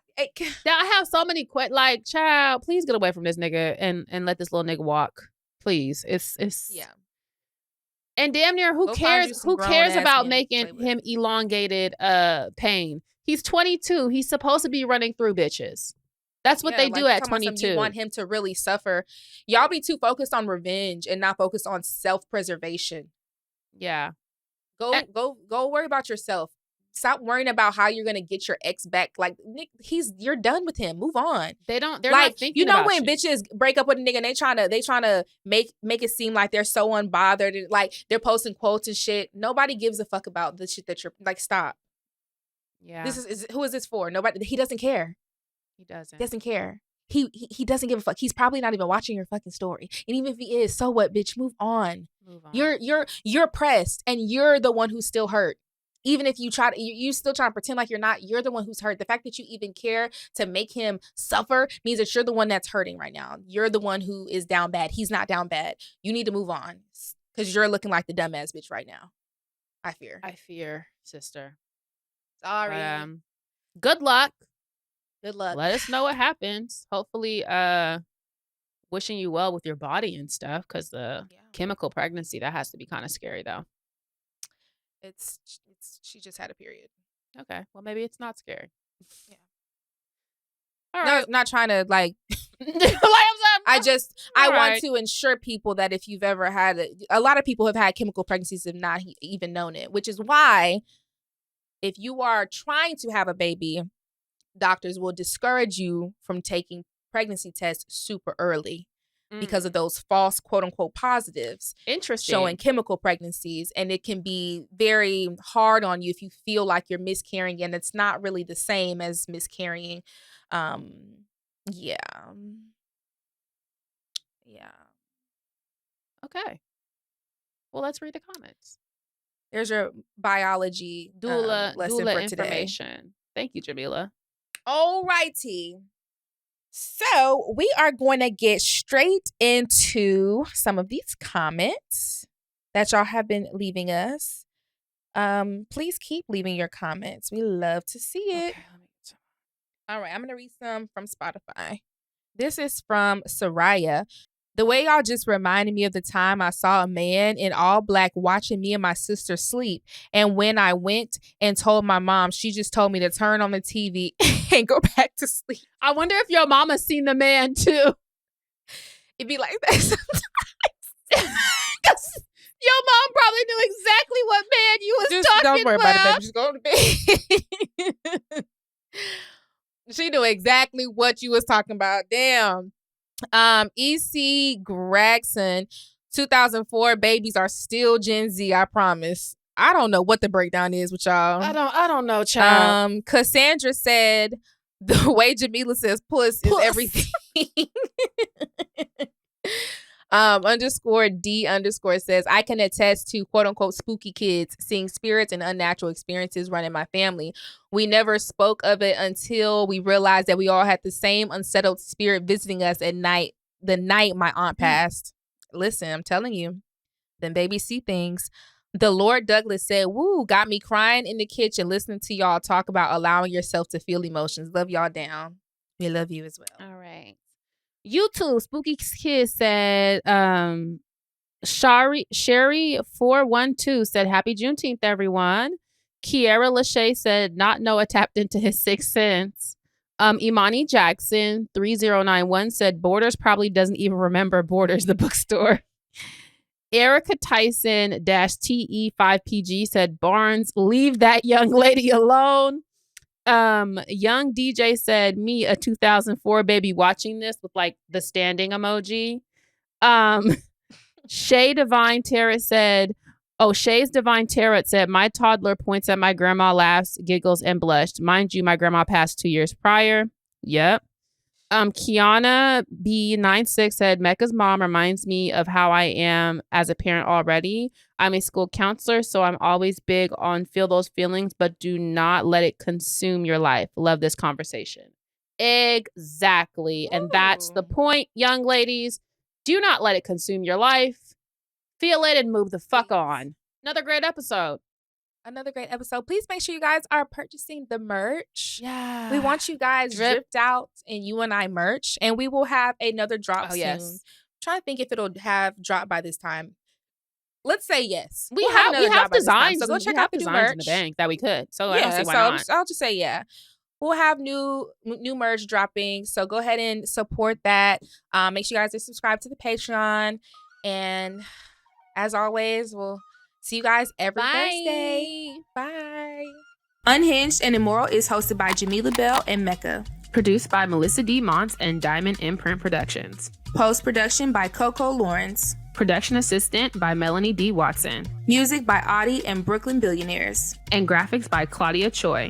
have so many like, child, please get away from this nigga and let this little nigga walk. Please. It's yeah. And damn near who cares about making him elongated pain? He's 22. He's supposed to be running through bitches. That's what they do at 22. You want him to really suffer. Y'all be too focused on revenge and not focused on self-preservation. Yeah. Go worry about yourself. Stop worrying about how you're gonna get your ex back. Like, Nick, you're done with him. Move on. They're like, not thinking about when bitches break up with a nigga and they trying to make it seem like they're so unbothered and like they're posting quotes and shit. Nobody gives a fuck about the shit that you're like. Stop. Yeah. Who is this for? Nobody. He doesn't care. He doesn't. Doesn't care. He doesn't give a fuck. He's probably not even watching your fucking story. And even if he is, so what, bitch? Move on. You're pressed and you're the one who's still hurt. Even if you you still trying to pretend like you're not, you're the one who's hurt. The fact that you even care to make him suffer means that you're the one that's hurting right now. You're the one who is down bad. He's not down bad. You need to move on because you're looking like the dumbass bitch right now. I fear, sister. Sorry. But, good luck. Good luck. Let us know what happens. Hopefully, wishing you well with your body and stuff because the chemical pregnancy, that has to be kind of scary though. She just had a period. Okay. Well, maybe it's not scary. Yeah. All right. Not trying to like. I want to ensure people that if you've ever had a lot of people have had chemical pregnancies and not even known it, which is why if you are trying to have a baby, doctors will discourage you from taking pregnancy tests super early. Because of those false quote unquote positives. Interesting. Showing chemical pregnancies. And it can be very hard on you if you feel like you're miscarrying and it's not really the same as miscarrying. Yeah. Okay. Well, let's read the comments. There's your biology doula lesson for information. Today. Thank you, Jamila. All righty. So we are going to get straight into some of these comments that y'all have been leaving us. Please keep leaving your comments. We love to see it. Okay, all right, I'm going to read some from Spotify. This is from Soraya. The way y'all just reminded me of the time I saw a man in all black watching me and my sister sleep. And when I went and told my mom, she just told me to turn on the TV and go back to sleep. I wonder if your mama seen the man too. It'd be like that sometimes. Your mom probably knew exactly what man you was talking about. Don't worry about it, baby. Just go to bed. She knew exactly what you was talking about. Damn. E.C. Gregson, 2004 babies are still Gen Z, I promise. I don't know what the breakdown is with y'all. I don't know, child. Cassandra said the way Jamila says puss is everything. _D_ says, I can attest to quote unquote spooky kids seeing spirits and unnatural experiences run in my family. We never spoke of it until we realized that we all had the same unsettled spirit visiting us at night, the night my aunt passed. Listen, I'm telling you, them babies see things. The Lord Douglas said, woo, got me crying in the kitchen listening to y'all talk about allowing yourself to feel emotions. Love y'all down. We love you as well. All right. YouTube Spooky Kid said, Sherry412 said, happy Juneteenth, everyone. Kiera Lachey said, not Noah tapped into his sixth sense. Imani Jackson 3091 said, Borders probably doesn't even remember Borders, the bookstore. Erica Tyson -TE5PG said, Barnes, leave that young lady alone. Young DJ said, me, a 2004 baby watching this with like the standing emoji. Shay's Divine Tarot said, my toddler points at my grandma, laughs, giggles, and blushed. Mind you, my grandma passed 2 years prior. Yep. Kiana B96 said, Mecca's mom reminds me of how I am as a parent already. I'm a school counselor, so I'm always big on feel those feelings, but do not let it consume your life. Love this conversation. Exactly. Ooh. And that's the point, young ladies. Do not let it consume your life. Feel it and move the fuck on. Another great episode. Please make sure you guys are purchasing the merch. Yeah. We want you guys dripped out and you and I merch, and we will have another drop soon. Yes. I'm trying to think if it'll have dropped by this time. Let's say yes. We have designs. So go check out the merch in the bank that we could. So I don't see why not. I'll just say yeah. We'll have new merch dropping. So go ahead and support that. Make sure you guys are subscribed to the Patreon, and as always, we'll see you guys every Thursday. Bye. Unhinged and Immoral is hosted by Jamila and Mecca. Produced by Melisa D. Monts and Diamond MPrint Productions. Post-production by Coco Llorens. Production assistant by Melanie D. Watson. Music by Audie and Brooklyn Billionaires. And graphics by Claudia Choi.